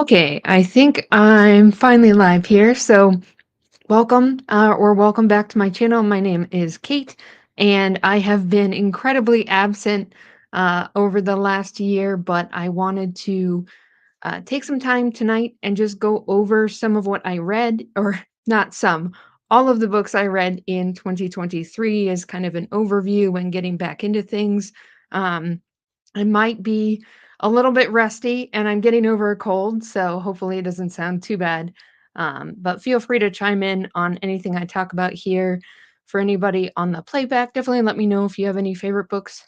Okay, I think I'm finally live here. So, welcome or welcome back to my channel. My name is Kate, and I have been incredibly absent over the last year, but I wanted to take some time tonight and just go over some of what I read, or not some, all of the books I read in 2023 as kind of an overview and getting back into things. Um, I might be a little bit rusty and I'm getting over a cold, so hopefully it doesn't sound too bad. But feel free to chime in on anything I talk about here. For anybody on the playback, definitely let me know if you have any favorite books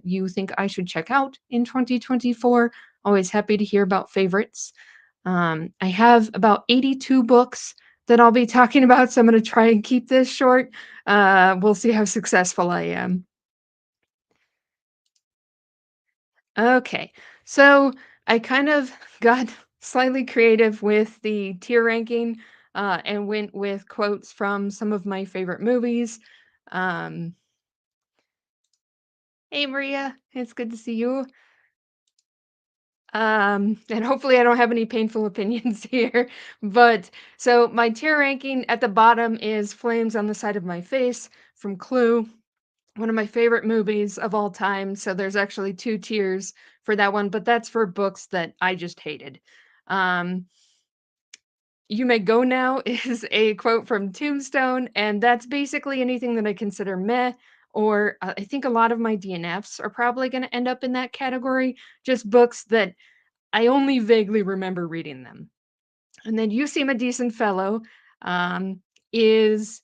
you think I should check out in 2024. Always happy to hear about favorites. I have about 82 books that I'll be talking about, so I'm going to try and keep this short. We'll see how successful I am. Okay. So I kind of got slightly creative with the tier ranking and went with quotes from some of my favorite movies. Um, hey, Maria, it's good to see you. And hopefully I don't have any painful opinions here. But so my tier ranking at the bottom is Flames on the Side of My Face from Clue, one of my favorite movies of all time. So there's actually two tiers for that one, but that's for books that I just hated. Um, You May Go Now is a quote from Tombstone, and that's basically anything that I consider meh. Or I think a lot of my DNFs are probably going to end up in that category. Just books that I only vaguely remember reading them. And then You Seem a Decent Fellow um, is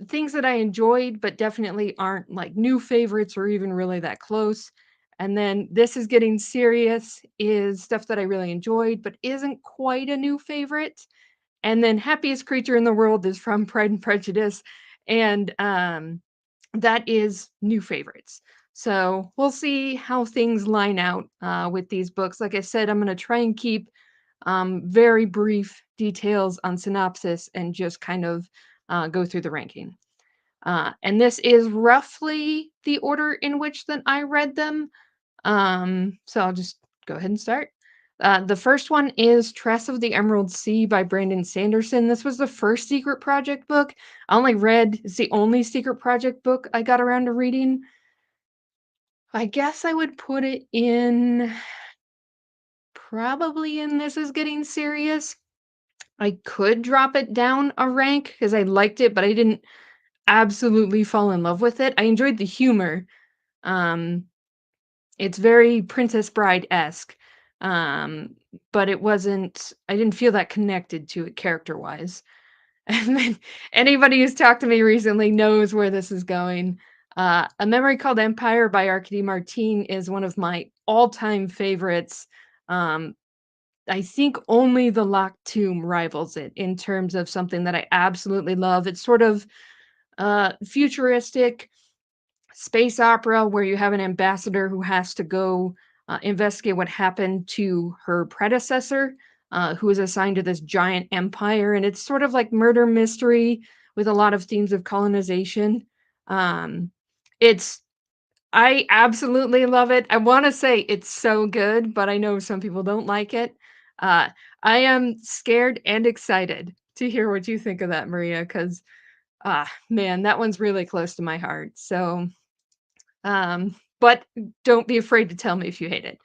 things that I enjoyed, but definitely aren't like new favorites or even really that close. And then This Is Getting Serious is stuff that I really enjoyed, but isn't quite a new favorite. And then Happiest Creature in the World is from Pride and Prejudice, and that is new favorites. So we'll see how things line out with these books. Like I said, I'm going to try and keep very brief details on synopsis and just kind of go through the ranking. And this is roughly the order in which that I read them. So I'll just go ahead and start. The first one is Tress of the Emerald Sea by Brandon Sanderson. This was the first Secret Project book. It's the only Secret Project book I got around to reading. I guess I would put it in probably in This Is Getting Serious. I could drop it down a rank because I liked it, but I didn't absolutely fall in love with it. I enjoyed the humor. Um, it's very Princess Bride-esque, um, but I didn't feel that connected to it character-wise. And then anybody who's talked to me recently knows where this is going. A Memory Called Empire by Arkady Martine is one of my all-time favorites. Um, I think only The Locked Tomb rivals it in terms of something that I absolutely love. It's sort of futuristic space opera where you have an ambassador who has to go investigate what happened to her predecessor, who was assigned to this giant empire. And it's sort of like murder mystery with a lot of themes of colonization. Um, it's I absolutely love it. I want to say it's so good, but I know some people don't like it. Uh, I am scared and excited to hear what you think of that, Maria, because man, that one's really close to my heart. So but don't be afraid to tell me if you hate it.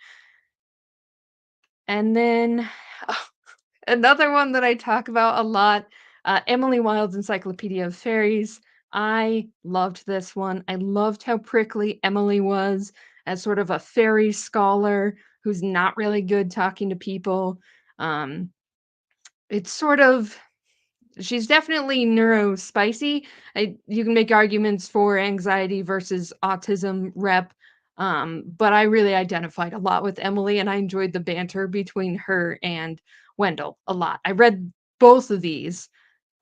And then another one that I talk about a lot, Emily Wilde's Encyclopedia of Fairies. I loved this one. I loved how prickly Emily was as sort of a fairy scholar who's not really good talking to people. Um, it's sort of She's definitely neurospicy. You can make arguments for anxiety versus autism rep, but I really identified a lot with Emily, and I enjoyed the banter between her and Wendell a lot. I read both of these,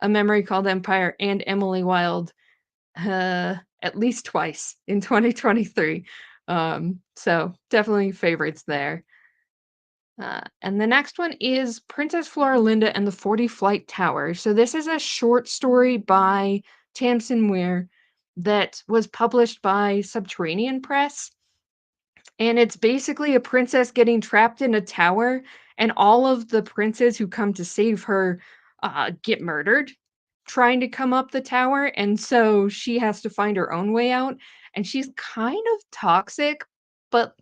A Memory Called Empire and Emily Wilde, at least twice in 2023. So definitely favorites there. And the next one is Princess Floralinda and the 40 Flight Towers. So this is a short story by Tamsin Ware that was published by Subterranean Press. And it's basically a princess getting trapped in a tower and all of the princes who come to save her, get murdered trying to come up the tower, and so she has to find her own way out, and she's kind of toxic, but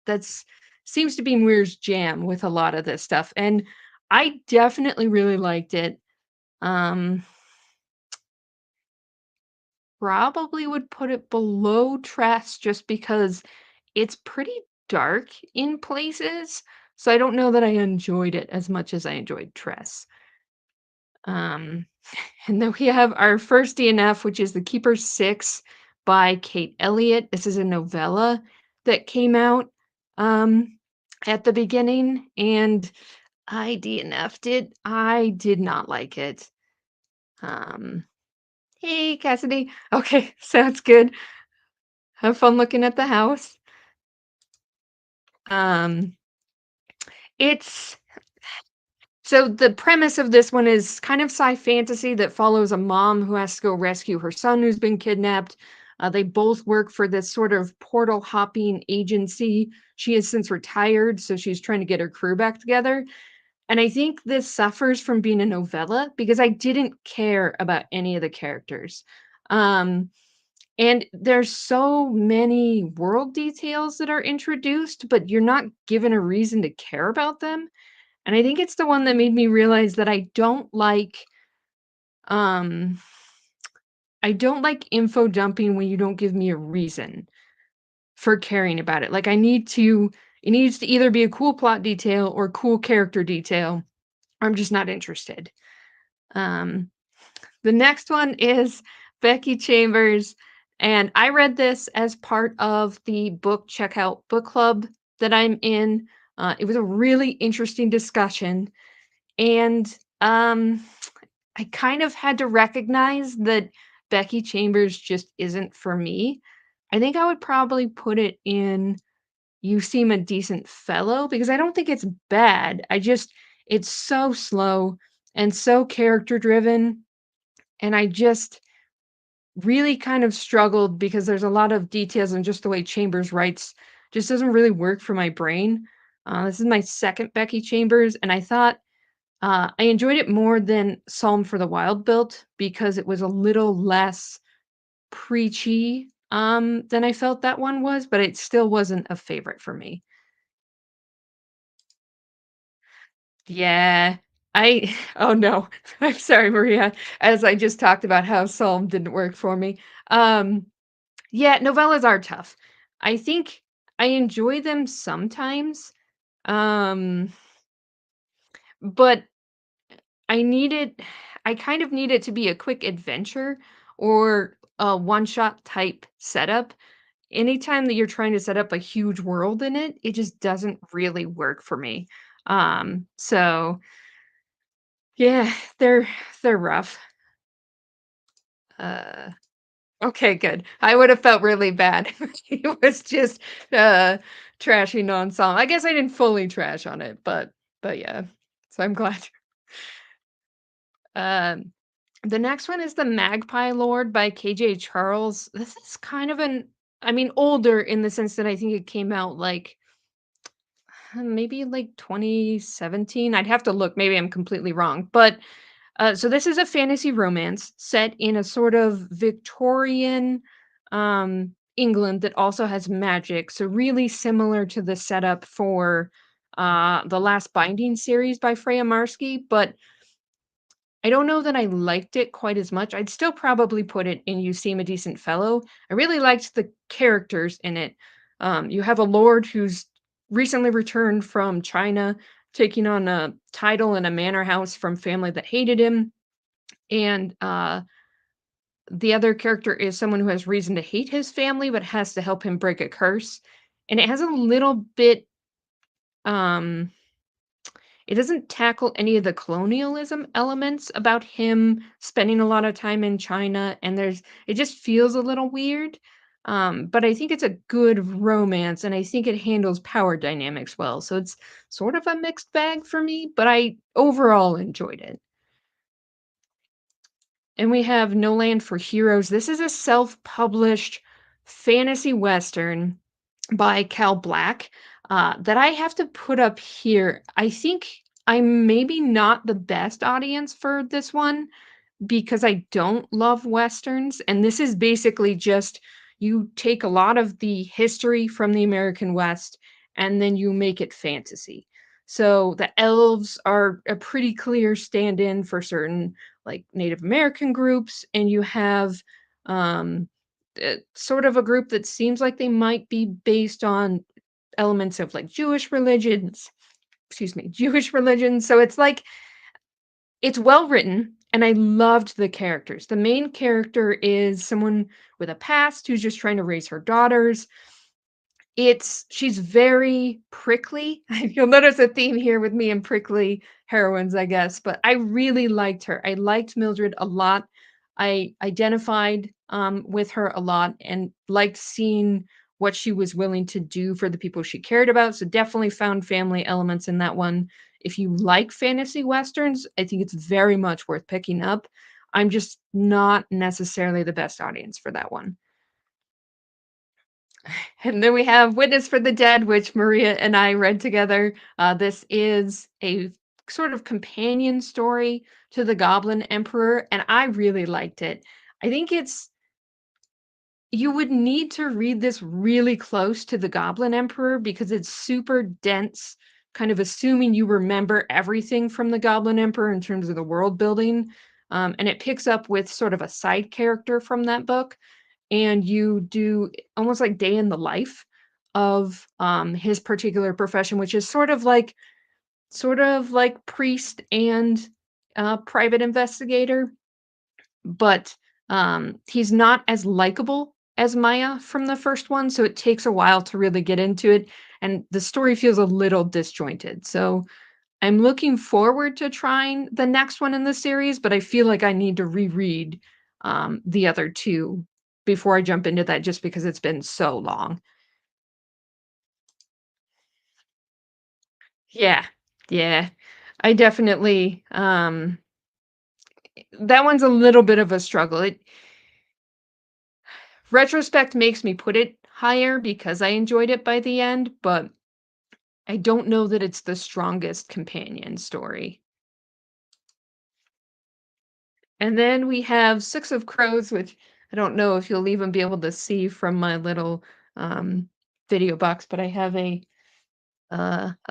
that's seems to be Muir's jam with a lot of this stuff, and I definitely really liked it. Um, Probably would put it below Tress just because it's pretty dark in places, so I don't know that I enjoyed it as much as I enjoyed Tress. Um, and then we have our first DNF, which is The Keeper 6 by Kate Elliott. This is a novella that came out at the beginning, and I DNF'd it. I did not like it. Um, hey, Cassidy. Okay, sounds good. Have fun looking at the house. Um, it's So the premise of this one is kind of sci fantasy that follows a mom who has to go rescue her son who's been kidnapped. They both work for this sort of portal hopping agency. She has since retired, so she's trying to get her crew back together. And I think this suffers from being a novella because I didn't care about any of the characters. Um, and there's so many world details that are introduced, but you're not given a reason to care about them, and I think it's the one that made me realize that um, I don't like info dumping when you don't give me a reason for caring about it. Like it needs to either be a cool plot detail or cool character detail. I'm just not interested. Um, the next one is Becky Chambers, and I read this as part of the book checkout book club that I'm in. It was a really interesting discussion, and I kind of had to recognize that Becky Chambers just isn't for me. I think I would probably put it in You Seem a Decent Fellow because I don't think it's bad. It's so slow and so character driven. And I just really kind of struggled because there's a lot of details and just the way Chambers writes just doesn't really work for my brain. This is my second Becky Chambers, and I thought I enjoyed it more than Psalm for the Wild Built because it was a little less preachy, than I felt that one was, but it still wasn't a favorite for me. Yeah. Oh, no. I'm sorry, Maria, as I just talked about how Psalm didn't work for me. Um, yeah, novellas are tough. I think I enjoy them sometimes, um, but I kind of need it to be a quick adventure or a one-shot type setup. Anytime that you're trying to set up a huge world in it, it just doesn't really work for me. So yeah, they're rough. Uh, okay, good. I would have felt really bad if he was just uh trashing on song. I guess I didn't fully trash on it, but yeah. So I'm glad. Um The next one is The Magpie Lord by KJ Charles. This is kind of older in the sense that I think it came out like maybe like 2017. I'd have to look. Maybe I'm completely wrong. But so this is a fantasy romance set in a sort of Victorian England that also has magic. So really similar to the setup for the Last Binding series by Freya Marsky, but I don't know that I liked it quite as much. I'd still probably put it in You Seem a Decent Fellow. I really liked the characters in it. You have a lord who's recently returned from China, taking on a title in a manor house from family that hated him. And the other character is someone who has reason to hate his family, but has to help him break a curse. And it has a little bit um it doesn't tackle any of the colonialism elements about him spending a lot of time in China, and it just feels a little weird. But I think it's a good romance, and I think it handles power dynamics well. So it's sort of a mixed bag for me, but I overall enjoyed it. And we have No Land for Heroes. This is a self-published fantasy western by Cal Black. that I have to put up here. I think I'm maybe not the best audience for this one because I don't love westerns, and this is basically just you take a lot of the history from the American West and then you make it fantasy. So the elves are a pretty clear stand-in for certain like Native American groups, and you have um, sort of a group that seems like they might be based on elements of like Jewish religions. Excuse me, Jewish religion. So it's like it's well written, and I loved the characters. The main character is someone with a past who's just trying to raise her daughters. She's very prickly. You'll notice a theme here with me and prickly heroines, I guess, but I really liked her. I liked Mildred a lot. I identified with her a lot and liked seeing what she was willing to do for the people she cared about. So definitely found family elements in that one. If you like fantasy westerns, I think it's very much worth picking up. I'm just not necessarily the best audience for that one. And then we have Witness for the Dead, which Maria and I read together. This is a sort of companion story to The Goblin Emperor, and I really liked it. I think it's you would need to read this really close to The Goblin Emperor because it's super dense, kind of assuming you remember everything from The Goblin Emperor in terms of the world building. And it picks up with sort of a side character from that book, and you do almost like day in the life of his particular profession, which is sort of like priest and private investigator, but he's not as likable as Maya from the first one, so it takes a while to really get into it, and the story feels a little disjointed. So I'm looking forward to trying the next one in the series, but I feel like I need to reread the other two before I jump into that just because it's been so long. Yeah. Yeah. I definitely that one's a little bit of a struggle. It retrospect makes me put it higher because I enjoyed it by the end, but I don't know that it's the strongest companion story. And then we have Six of Crows, which I don't know if you'll even be able to see from my little um, video box, but I have a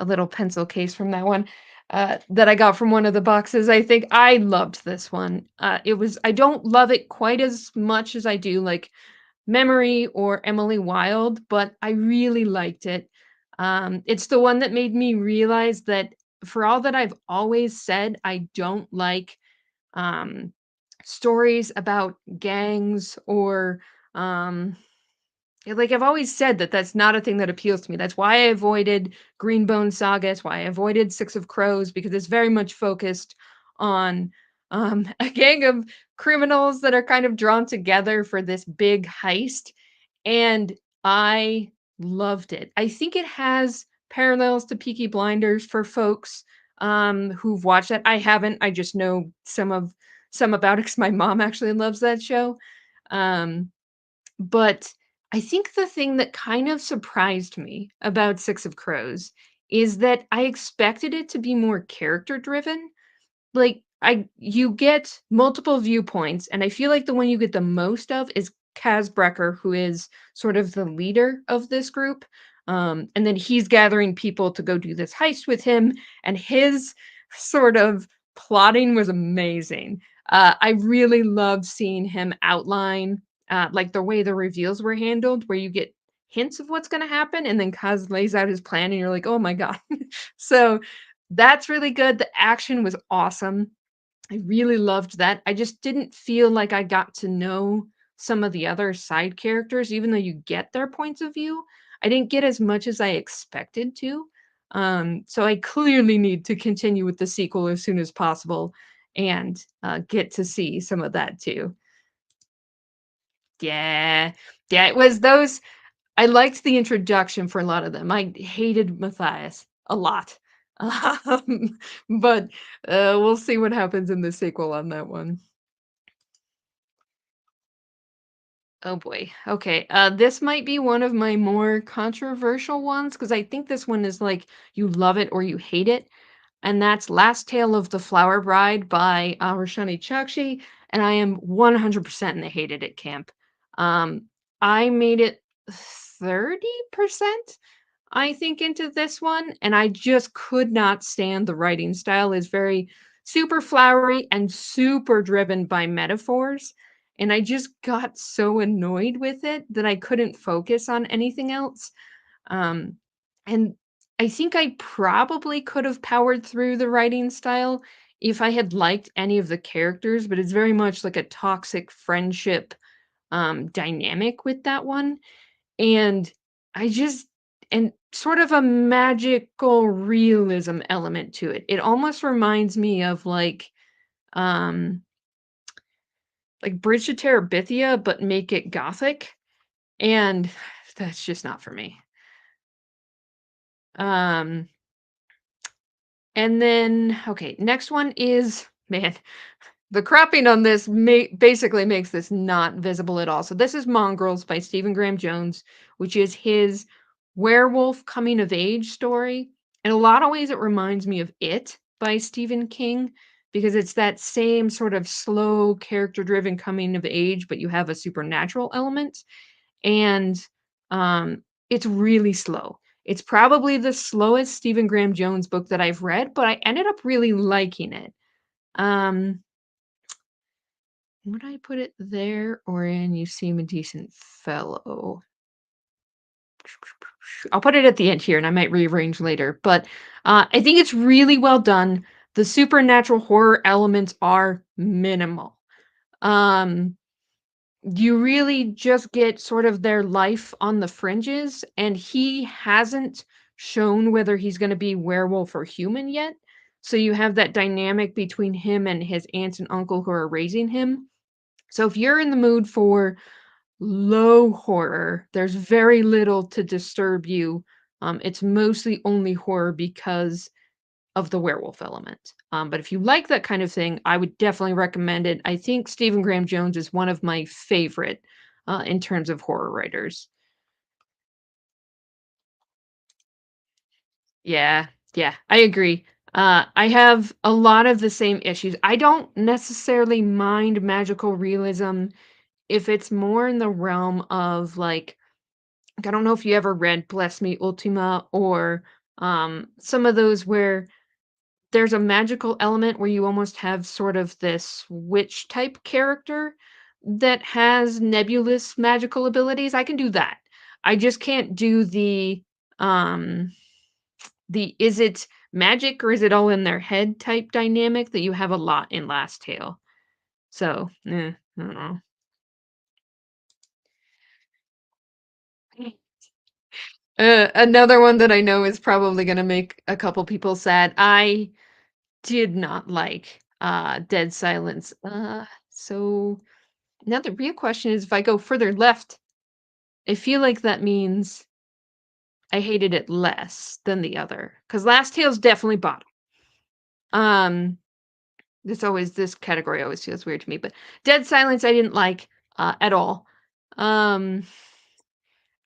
little pencil case from that one that I got from one of the boxes. I think I loved this one. I don't love it quite as much as I do like Memory or Emily Wilde, but I really liked it. It's the one that made me realize that for all that I've always said, I don't like um, stories about gangs or yeah, like I've always said that that's not a thing that appeals to me. That's why I avoided Greenbone Saga. It's why I avoided Six of Crows because it's very much focused on a gang of criminals that are kind of drawn together for this big heist. And I loved it. I think it has parallels to Peaky Blinders for folks who've watched that. I haven't. I just know some about it because my mom actually loves that show. Um, but I think the thing that kind of surprised me about Six of Crows is that I expected it to be more character driven. Like, I you get multiple viewpoints, and I feel like the one you get the most of is Kaz Brecker, who is sort of the leader of this group. And then he's gathering people to go do this heist with him, and his sort of plotting was amazing. I really loved seeing him outline, like the way the reveals were handled, where you get hints of what's going to happen, and then Kaz lays out his plan, and you're like, oh my god. So that's really good. The action was awesome. I really loved that. I just didn't feel like I got to know some of the other side characters, even though you get their points of view. I didn't get as much as I expected to. So I clearly need to continue with the sequel as soon as possible and get to see some of that too. Yeah. Yeah, it was those I liked the introduction for a lot of them. I hated Matthias a lot. Um, but, we'll see what happens in the sequel on that one. Oh boy. Okay. This might be one of my more controversial ones because I think this one is like you love it or you hate it. And that's Last Tale of the Flower Bride by Roshani Chakshi. And I am 100% in the hated it camp. Um, I made it 30%, I think, into this one, and I just could not stand the writing style. Is very super flowery and super driven by metaphors. And I just got so annoyed with it that I couldn't focus on anything else. Um, and I think I probably could have powered through the writing style if I had liked any of the characters, but it's very much like a toxic friendship dynamic with that one. And I just and sort of a magical realism element to it. It almost reminds me of um like Bridge to Terabithia, but make it gothic. And that's just not for me. Um And then, okay, next one is man, the cropping on this basically makes this not visible at all. So this is Mongrels by Stephen Graham Jones, which is his werewolf coming of age story. In a lot of ways, it reminds me of It by Stephen King because it's that same sort of slow, character-driven coming of age, but you have a supernatural element. And, it's really slow. It's probably the slowest Stephen Graham Jones book that I've read, but I ended up really liking it. Um, would I put it there or in You Seem a Decent Fellow? I'll put it at the end here, and I might rearrange later, but, I think it's really well done. The supernatural horror elements are minimal. Um You really just get sort of their life on the fringes, and he hasn't shown whether he's gonna be werewolf or human yet. So you have that dynamic between him and his aunt and uncle who are raising him. So if you're in the mood for low horror, there's very little to disturb you. It's mostly only horror because of the werewolf element. But if you like that kind of thing, I would definitely recommend it. I think Stephen Graham Jones is one of my favorite in terms of horror writers. Yeah, yeah, I agree. I have a lot of the same issues. I don't necessarily mind magical realism if it's more in the realm of I don't know if you ever read Bless Me Ultima or some of those where there's a magical element where you almost have sort of this witch type character that has nebulous magical abilities. I can do that. I just can't do um the is it magic or is it all in their head type dynamic that you have a lot in Last Tale. So, I don't know. Another one that I know is probably gonna make a couple people sad. I did not like Dead Silence. So now the real question is if I go further left, I feel like that means I hated it less than the other. Because Last Tale's definitely bottom. Um, there's always this category always feels weird to me, but Dead Silence I didn't like at all. Um,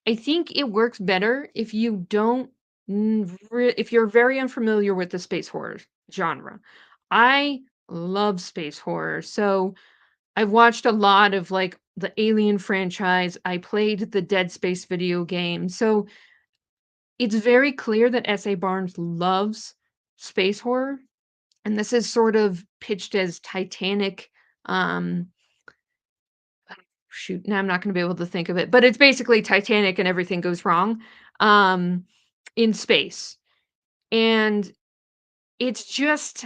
I think it works better if you don't if you're very unfamiliar with the space horror genre. I love space horror, so I've watched a lot of, like, the Alien franchise, I played the Dead Space video game, so it's very clear that S.A. Barnes loves space horror, and this is sort of pitched as Titanic, um shoot, now I'm not gonna be able to think of it, but it's basically Titanic and everything goes wrong, um, in space, and it's just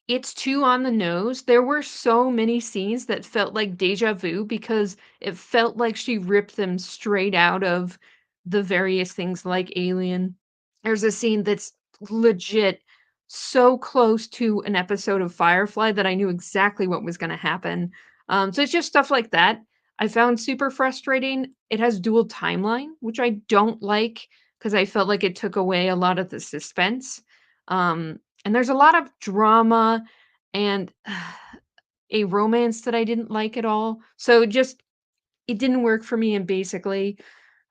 it's too on the nose. There were so many scenes that felt like deja vu because it felt like she ripped them straight out of the various things like Alien. There's a scene that's legit so close to an episode of Firefly that I knew exactly what was going to happen. So it's just stuff like that. I found super frustrating. It has dual timeline, which I don't like because I felt like it took away a lot of the suspense. And there's a lot of drama and a romance that I didn't like at all. So just it didn't work for me in basically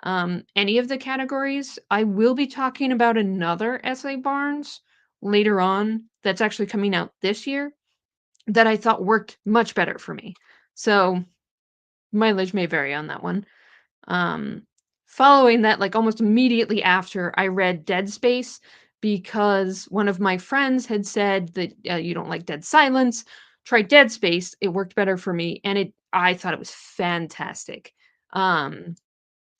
any of the categories. I will be talking about another essay Barnes later on that's actually coming out this year that I thought worked much better for me. So mileage may vary on that one. Um, Following that, like almost immediately after, I read Dead Space because one of my friends had said that you don't like Dead Silence. Try Dead Space. It worked better for me, and it. I thought it was fantastic. Um,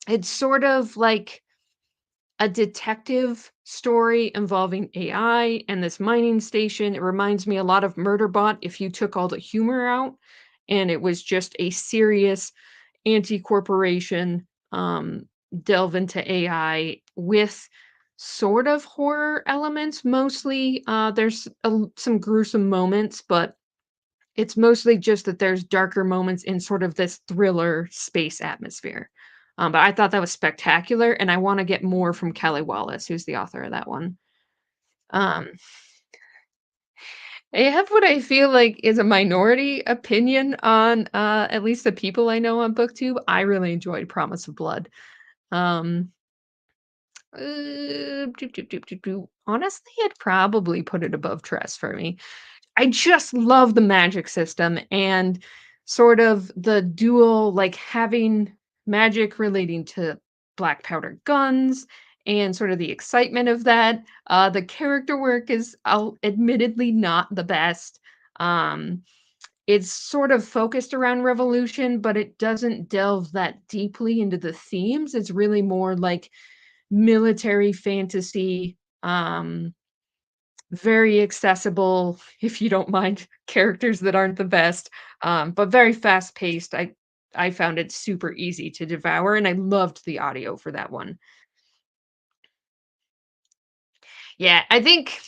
it's sort of like a detective story involving AI and this mining station. It reminds me a lot of Murderbot if you took all the humor out and it was just a serious anti-corporation delve into AI with sort of horror elements mostly. There's some gruesome moments, but it's mostly just that there's darker moments in sort of this thriller space atmosphere. But I thought that was spectacular, and I wanna get more from Kelly Wallace, who's the author of that one. Um, I have what I feel like is a minority opinion on, at least the people I know on BookTube. I really enjoyed Promise of Blood. Um, honestly, I'd probably put it above Tress for me. I just love the magic system and sort of the dual, like having magic relating to black powder guns and sort of the excitement of that. The character work is admittedly not the best. Um, it's sort of focused around revolution, but it doesn't delve that deeply into the themes. It's really more like military fantasy. Very accessible, if you don't mind characters that aren't the best, but very fast-paced. I found it super easy to devour, and I loved the audio for that one. Yeah, I think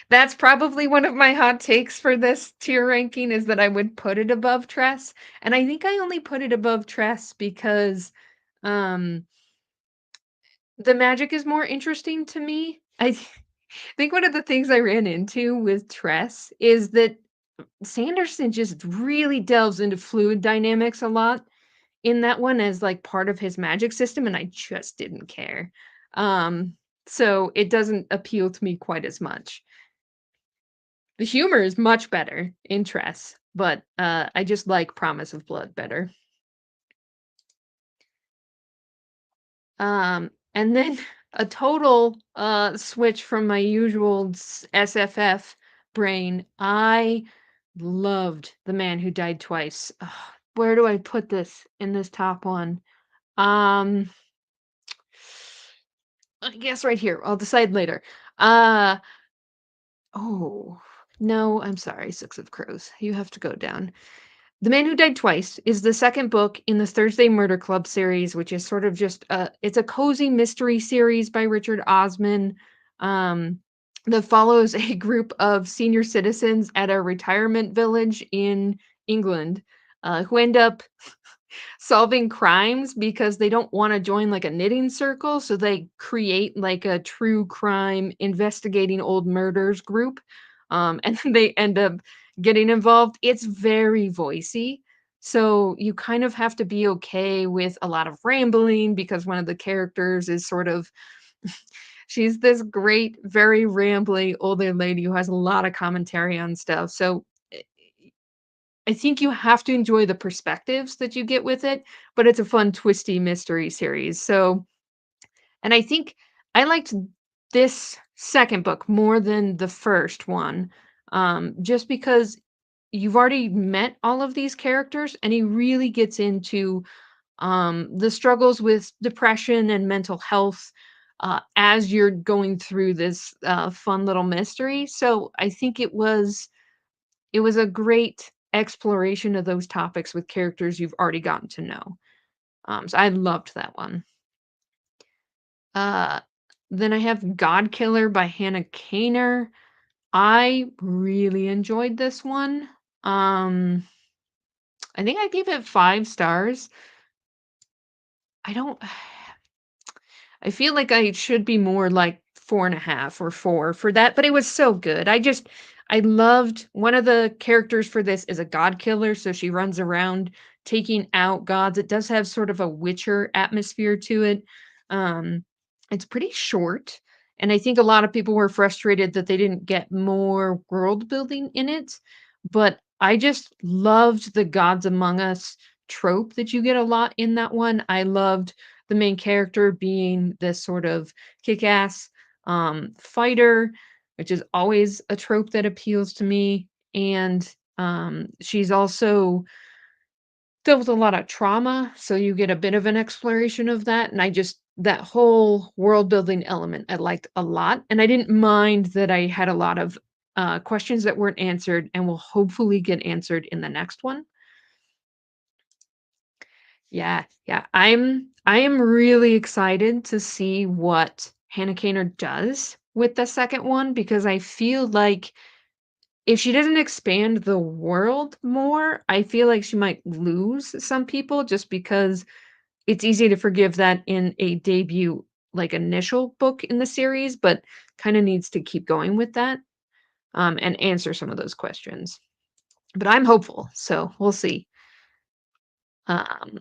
that's probably one of my hot takes for this tier ranking is that I would put it above Tress, and I think I only put it above Tress because, um, the magic is more interesting to me. Think one of the things I ran into with Tress is that Sanderson just really delves into fluid dynamics a lot in that one as like part of his magic system, and I just didn't care. Um, so it doesn't appeal to me quite as much. The humor is much better in Tress, but I just like Promise of Blood better. And then a total switch from my usual SFF brain. I loved The Man Who Died Twice. Ugh, where do I put this in this top one? Um, I guess right here. I'll decide later. Uh, oh, no, I'm sorry, Six of Crows. You have to go down. The Man Who Died Twice is the second book in the Thursday Murder Club series, which is sort of just it's a cozy mystery series by Richard Osman. Um, that follows a group of senior citizens at a retirement village in England, who end up solving crimes because they don't wanna join, like, a knitting circle, so they create, like, a true crime investigating old murders group, and then they end up getting involved. It's very voicey, so you kind of have to be okay with a lot of rambling because one of the characters is sort of she's this great, very rambly older lady who has a lot of commentary on stuff, so I think you have to enjoy the perspectives that you get with it, but it's a fun, twisty mystery series. So, and I think I liked this second book more than the first one, just because you've already met all of these characters, and he really gets into the struggles with depression and mental health as you're going through this fun little mystery. So I think it was a great exploration of those topics with characters you've already gotten to know. So I loved that one. Uh, then I have God Killer by Hannah Kaner. I really enjoyed this one. Um, I think I gave it 5 stars. I don't. I feel like I should be more like 4.5 or 4 for that, but it was so good. I loved one of the characters for this is a god killer, so she runs around taking out gods. It does have sort of a Witcher atmosphere to it. Um, it's pretty short, and I think a lot of people were frustrated that they didn't get more world building in it. But I just loved the Gods Among Us trope that you get a lot in that one. I loved the main character being this sort of kick-ass fighter, which is always a trope that appeals to me. And she's also dealt with a lot of trauma, so you get a bit of an exploration of that. And I just that whole world building element I liked a lot, and I didn't mind that I had a lot of questions that weren't answered and will hopefully get answered in the next one. Yeah, yeah. I am really excited to see what Hannah Kaner does with the second one because I feel like if she doesn't expand the world more, I feel like she might lose some people just because it's easy to forgive that in a debut, like, initial book in the series, but kinda needs to keep going with that, and answer some of those questions. But I'm hopeful, so we'll see. Um,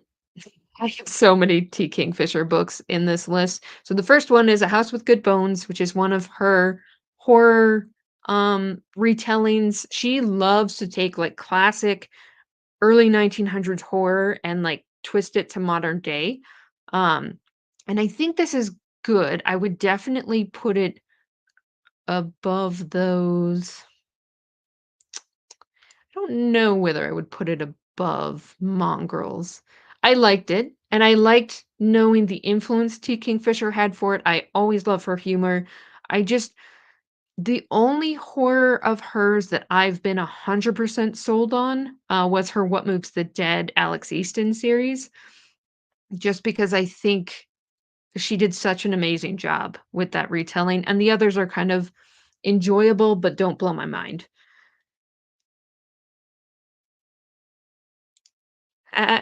I have so many T. Kingfisher books in this list. So the first one is A House with Good Bones, which is one of her horror, retellings. She loves to take, like, classic early 1900s horror and, like, twist it to modern day. Um, and I think this is good. I would definitely put it above those. I don't know whether I would put it above Mongrels. I liked it, and I liked knowing the influence T. Kingfisher had for it. I always love her humor. I just the only horror of hers that I've been 100% sold on, was her What Moves the Dead Alex Easton series, just because I think she did such an amazing job with that retelling, and the others are kind of enjoyable, but don't blow my mind.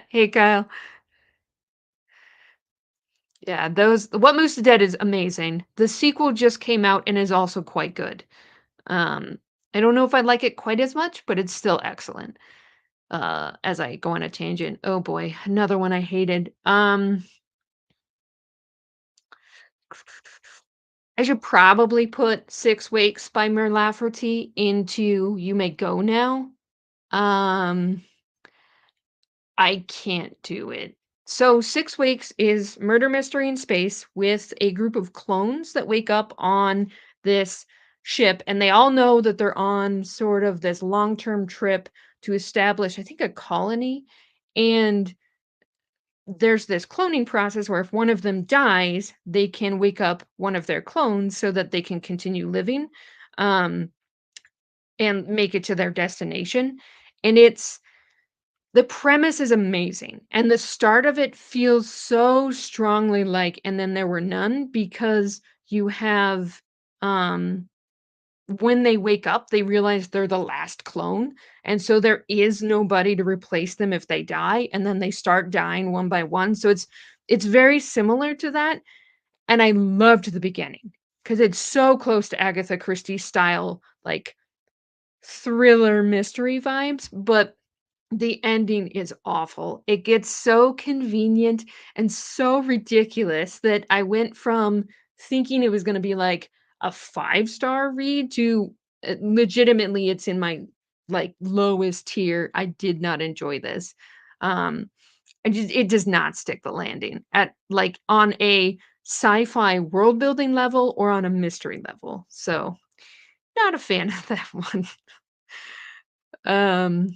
Hey, Kyle. Yeah, those What Moves the Dead is amazing. The sequel just came out and is also quite good. Um, I don't know if I like it quite as much, but it's still excellent. As I go on a tangent. Oh boy, another one I hated. I should probably put Six Weeks by Mur Lafferty into You May Go Now. Um, I can't do it. So 6 Weeks is murder mystery in space with a group of clones that wake up on this ship, and they all know that they're on sort of this long-term trip to establish, I think, a colony. And there's this cloning process where if one of them dies, they can wake up one of their clones so that they can continue living, um, and make it to their destination. And it's the premise is amazing, and the start of it feels so strongly like "And Then There Were None" because you have, um when they wake up, they realize they're the last clone, and so there is nobody to replace them if they die, and then they start dying one by one, so it's very similar to that, and I loved the beginning because it's so close to Agatha Christie style, like, thriller mystery vibes, but the ending is awful. It gets so convenient and so ridiculous that I went from thinking it was gonna be, like, a five-star read to, legitimately, it's in my, like, lowest tier. I did not enjoy this. Um, I just it does not stick the landing at, like, on a sci-fi world building level or on a mystery level. So, not a fan of that one. Um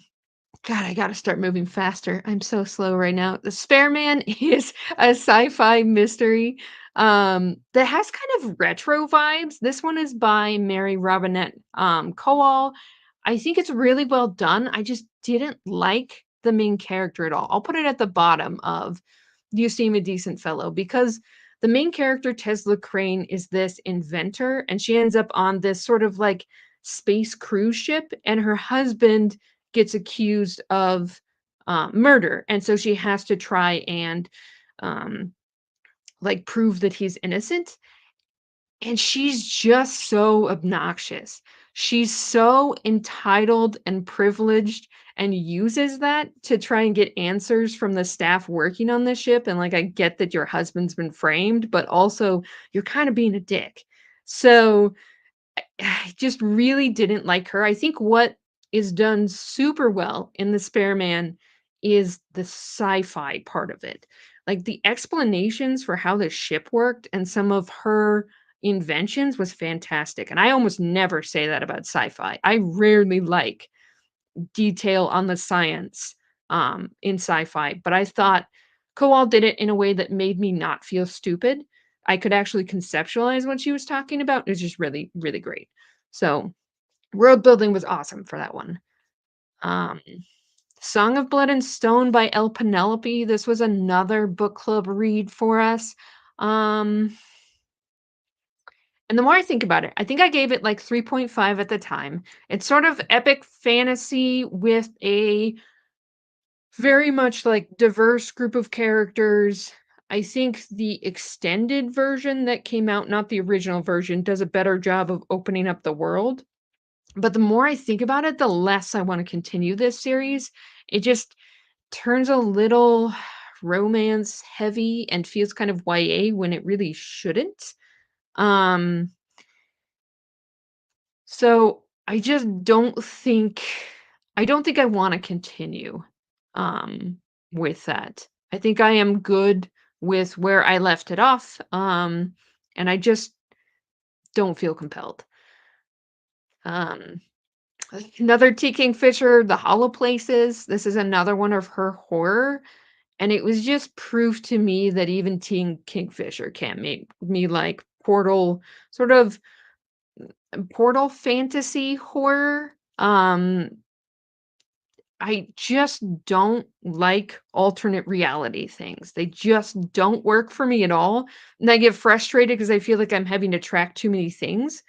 God, I gotta start moving faster. I'm so slow right now. The Spare Man is a sci-fi mystery, that has kind of retro vibes. This one is by Mary Robinette, Kowal. I think it's really well done. I just didn't like the main character at all. I'll put it at the bottom of You Seem a Decent Fellow because the main character, Tesla Crane, is this inventor, and she ends up on this sort of like space cruise ship, and her husband gets accused of murder, and so she has to try and um, like prove that he's innocent. And she's just so obnoxious. she's so entitled and privileged and uses that to try and get answers from the staff working on the ship, and, like, I get that your husband's been framed, but also you're kinda being a dick. So, I just really didn't like her. I think what is done super well in The Spare Man is the sci-fi part of it. Like, the explanations for how the ship worked and some of her inventions was fantastic, and I almost never say that about sci-fi. I rarely like detail on the science, in sci-fi, but I thought Kowal did it in a way that made me not feel stupid. I could actually conceptualize what she was talking about. It was just really, really great. So, world building was awesome for that one. Um, Song of Blood and Stone by El Penelope. This was another book club read for us. Um, and the more I think about it, I think I gave it like 3.5 at the time. It's sort of epic fantasy with a very much, like, diverse group of characters. I think the extended version that came out, not the original version, does a better job of opening up the world, but the more I think about it, the less I wanna continue this series. It just turns a little romance heavy and feels kind of YA when it really shouldn't. Um So, I don't think I wanna continue, with that. I think I am good with where I left it off, and I just don't feel compelled. Um, Another T. Kingfisher, The Hollow Places, this is another one of her horror, and it was just proof to me that even Teen Kingfisher can't make me like sort of portal fantasy horror. I just don't like alternate reality things. They just don't work for me at all. And I get frustrated because I feel like I'm having to track too many things.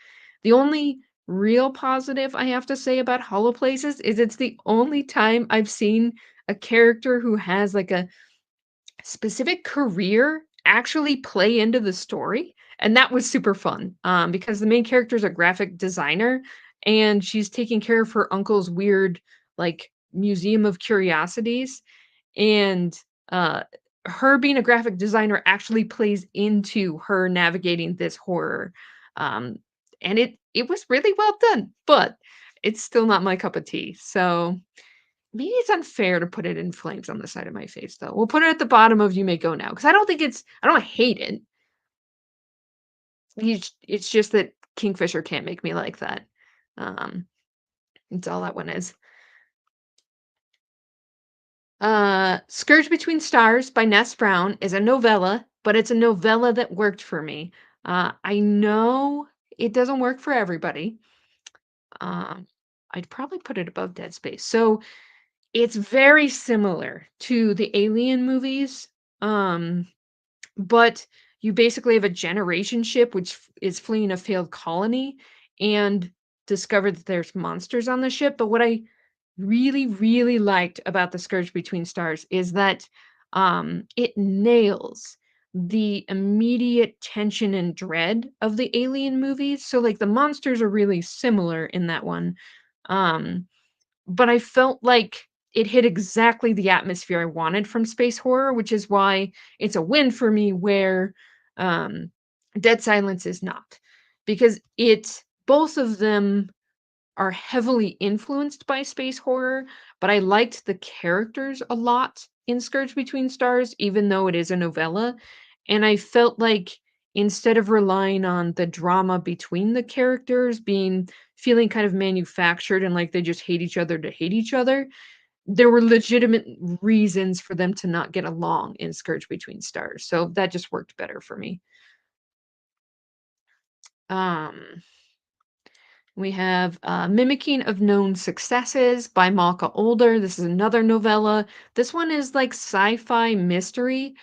The only real positive I have to say about Hollow Places is it's the only time I've seen a character who has like a specific career actually play into the story, and that was super fun, because the main character is a graphic designer, and she's taking care of her uncle's weird, like, museum of curiosities, and, her being a graphic designer actually plays into her navigating this horror, um, and it was really well done, but it's still not my cup of tea, so maybe it's unfair to put it in flames on the side of my face, though. We'll put it at the bottom of "You May Go Now" because I don't hate it. It's just that Kingfisher can't make me like that. Um, that's all that one is. Scourge Between Stars by Ness Brown is a novella, but it's a novella that worked for me. I know it doesn't work for everybody. Um, I'd probably put it above Dead Space. So, it's very similar to the Alien movies. Um But you basically have a generation ship which is fleeing a failed colony and discovered that there's monsters on the ship. But what I really, really liked about The Scourge Between Stars is that it nails the immediate tension and dread of the Alien movies. So, like, the monsters are really similar in that one. Um, but I felt like it hit exactly the atmosphere I wanted from space horror, which is why it's a win for me where, um, Dead Silence is not. Because both of them are heavily influenced by space horror, but I liked the characters a lot in Scourge Between Stars, even though it is a novella, and I felt like instead of relying on the drama between the characters feeling kind of manufactured and like they just hate each other to hate each other, there were legitimate reasons for them to not get along in Scourge Between Stars, so that just worked better for me. Um We have Mimicking of Known Successes by Malka Older. This is another novella. This one is like sci fi mystery,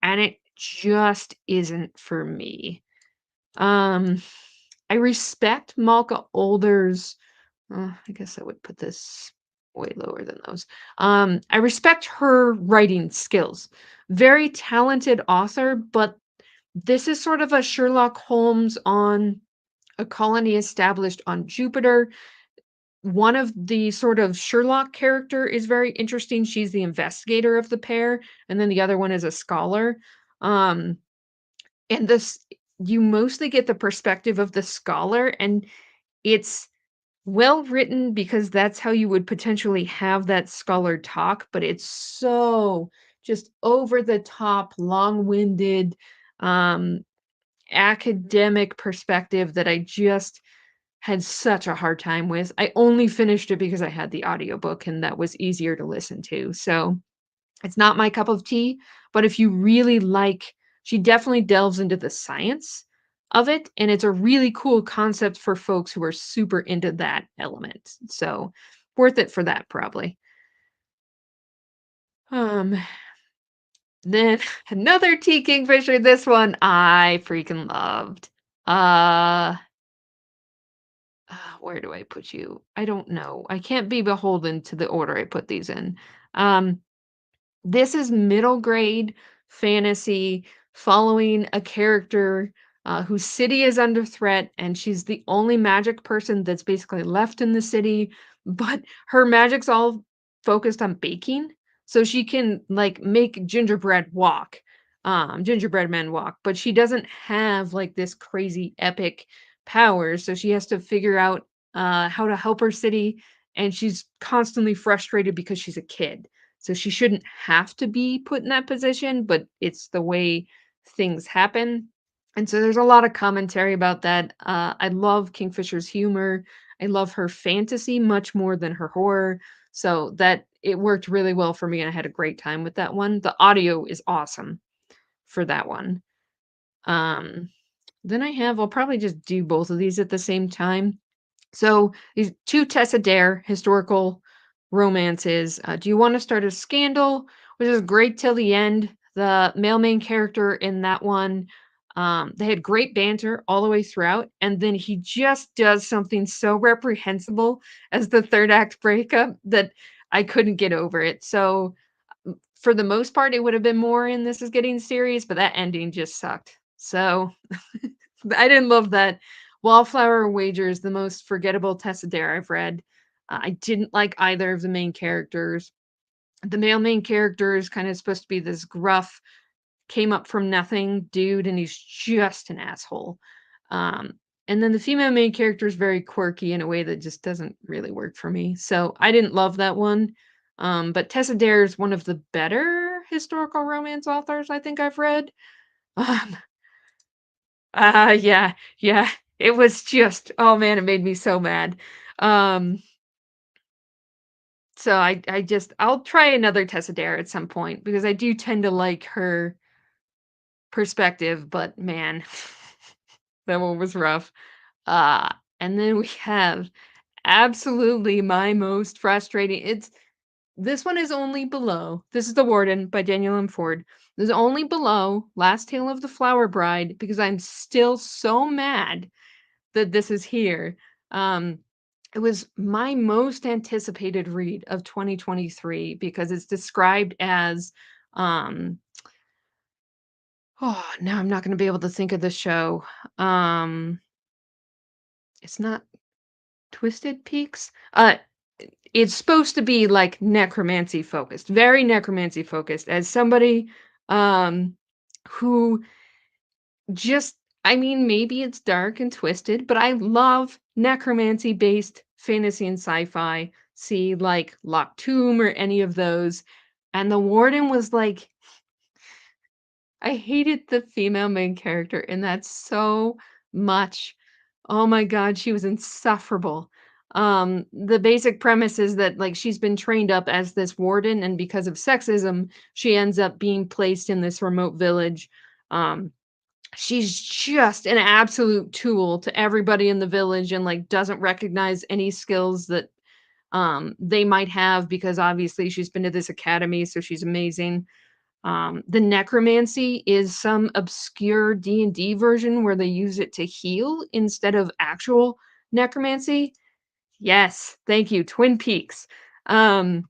and it just isn't for me. Um, I respect Malka Older's, I guess I would put this way lower than those. I respect her writing skills. Very talented author, but this is sort of a Sherlock Holmes on a colony established on Jupiter. One of the sort of Sherlock character is very interesting. She's the investigator of the pair, and then the other one is a scholar. Um, and this you mostly get the perspective of the scholar, and it's well written because that's how you would potentially have that scholar talk, but it's so just over the top, long-winded, um, academic perspective that I just had such a hard time with. I only finished it because I had the audiobook and that was easier to listen to. So it's not my cup of tea, but if you really like, she definitely delves into the science of it, and it's a really cool concept for folks who are super into that element. So worth it for that probably. Um, then another Tea Kingfisher, this one I freaking loved. Uh where do I put you? I don't know. I can't be beholden to the order I put these in. Um, this is middle grade fantasy following a character whose city is under threat, and she's the only magic person that's basically left in the city. But her magic's all focused on baking, so she can like make gingerbread men walk. But she doesn't have like this crazy epic powers, so she has to figure out how to help her city, and she's constantly frustrated because she's a kid, so she shouldn't have to be put in that position, but it's the way things happen. And so there's a lot of commentary about that. I love Kingfisher's humor. I love her fantasy much more than her horror. So that it worked really well for me and I had a great time with that one. The audio is awesome for that one. Um then I'll probably just do both of these at the same time. So these two Tessa Dare historical romances. Do you want to start a scandal, which is great till the end? The male main character in that one, they had great banter all the way throughout, and then he just does something so reprehensible as the third act breakup that I couldn't get over it. So for the most part, it would have been more in This Is Getting Serious, but that ending just sucked. So I didn't love that. Wallflower Wager is the most forgettable Tessa Dare I've read. I didn't like either of the main characters. The male main character is kind of supposed to be this gruff, came up from nothing dude, and he's just an asshole. Um, and then the female main character is very quirky in a way that just doesn't really work for me. So I didn't love that one. But Tessa Dare is one of the better historical romance authors I think I've read. Um, yeah, yeah. It was just oh man, it made me so mad. Um, so I'll try another Tessa Dare at some point because I do tend to like her perspective, but man, that one was rough. Uh, and then we have absolutely my most frustrating. This one is only below. This is The Warden by Daniel M. Ford. This is only below Last Tale of the Flower Bride because I'm still so mad that this is here. Um, it was my most anticipated read of 2023 because it's described as, um, oh, now I'm not going to be able to think of the show. Um, it's not Twisted Peaks. It's supposed to be like necromancy focused, very necromancy focused. As somebody, um, who just I mean, maybe it's dark and twisted, but I love necromancy-based fantasy and sci-fi. See, like Locked Tomb or any of those. And the warden was like, I hated the female main character in that so much. Oh my god, she was insufferable. The basic premise is that like she's been trained up as this warden, and because of sexism, she ends up being placed in this remote village. Um, she's just an absolute tool to everybody in the village and like doesn't recognize any skills that they might have because obviously she's been to this academy, so she's amazing. The necromancy is some obscure D&D version where they use it to heal instead of actual necromancy. Yes, thank you, Twin Peaks. Um,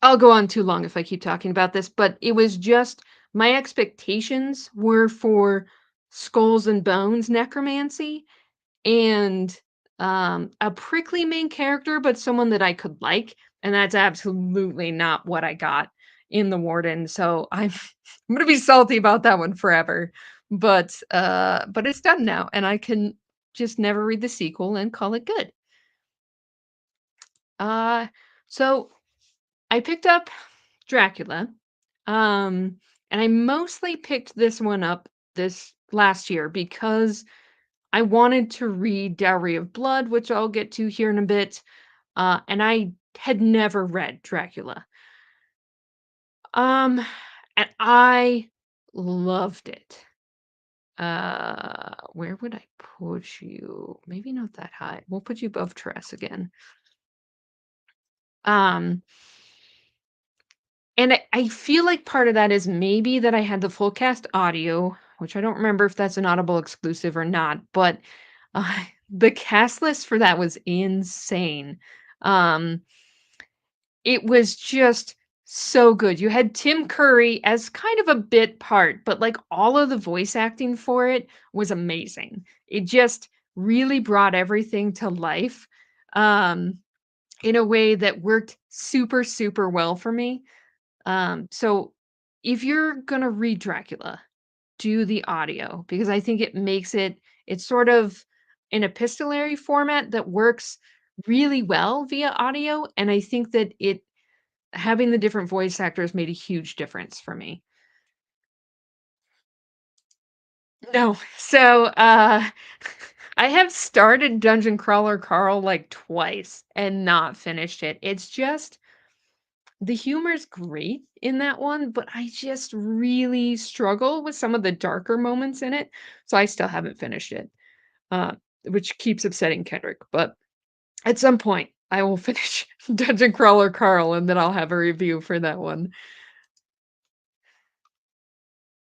I'll go on too long if I keep talking about this, but it was just my expectations were for skulls and bones necromancy, and a prickly main character, but someone that I could like, and that's absolutely not what I got in The Warden. So I'm gonna be salty about that one forever. But it's done now, and I can just never read the sequel and call it good. Uh so I picked up Dracula. Um and I mostly picked this one up this last year because I wanted to read Dowry of Blood, which I'll get to here in a bit. And I had never read Dracula. Um, and I loved it. Where would I put you? Maybe not that high. We'll put you above Tress again. Um, and I feel like part of that is maybe that I had the full cast audio, which I don't remember if that's an Audible exclusive or not, but the cast list for that was insane. Um, it was just so good. You had Tim Curry as kind of a bit part, but like all of the voice acting for it was amazing. It just really brought everything to life um, in a way that worked super, super well for me. So if you're gonna read Dracula, do the audio because I think it makes it's sort of an epistolary format that works really well via audio. And I think that it having the different voice actors made a huge difference for me. No. So, I have started Dungeon Crawler Carl like twice and not finished it. It's just the humor's great in that one, but I just really struggle with some of the darker moments in it. So I still haven't finished it, uh, which keeps upsetting Kendrick. But at some point, I will finish Dungeon Crawler Carl and then I'll have a review for that one.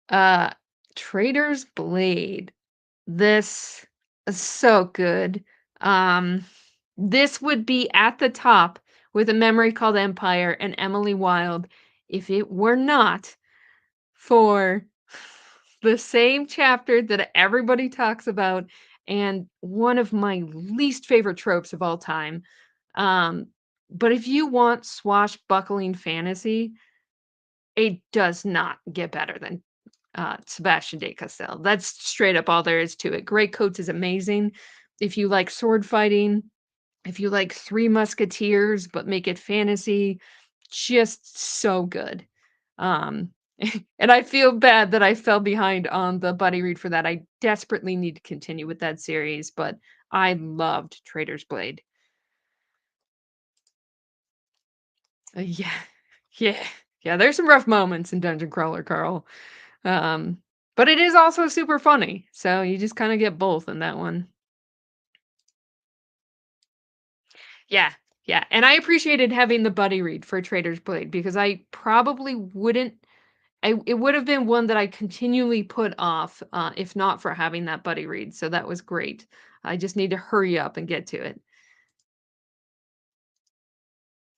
Uh, Trader's Blade. This is so good. Um, this would be at the top with A Memory Called Empire and Emily Wilde if it were not for the same chapter that everybody talks about and one of my least favorite tropes of all time. Um, but if you want swashbuckling fantasy, it does not get better than Sebastian de Castell. That's straight up all there is to it. Grey Coats is amazing. If you like sword fighting, if you like Three Musketeers but make it fantasy, just so good. Um, and I feel bad that I fell behind on the buddy read for that. I desperately need to continue with that series, but I loved Trader's Blade. Yeah, yeah, yeah. There's some rough moments in Dungeon Crawler, Carl. Um, but it is also super funny, so you just kinda get both in that one. Yeah, yeah, and I appreciated having the buddy read for Trader's Blade because I probably wouldn't it would have been one that I continually put off, if not for having that buddy read, so that was great. I just need to hurry up and get to it.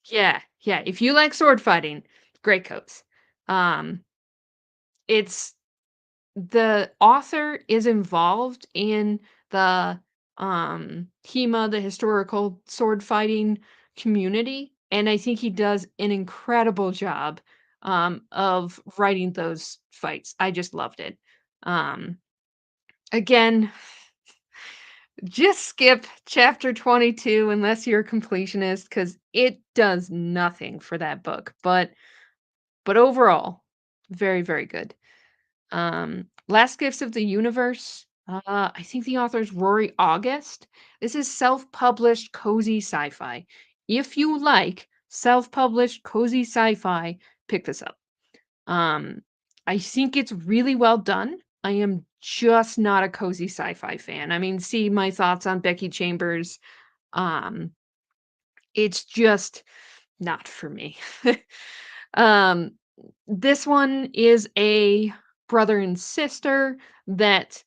Yeah, yeah, if you like sword fighting, Great Coats. Um, it's the author is involved in the HEMA, the historical sword fighting community, and I think he does an incredible job of writing those fights. I just loved it. Um again, just skip chapter 22 unless you're a completionist cuz it does nothing for that book. But overall, very very good. Last Gifts of the Universe. I think the author is Rory August. This is self-published cozy sci-fi. If you like self-published cozy sci-fi, pick this up. Um, I think it's really well done. I am just not a cozy sci-fi fan. I mean, see my thoughts on Becky Chambers. Um, it's just not for me. um, this one is a brother and sister that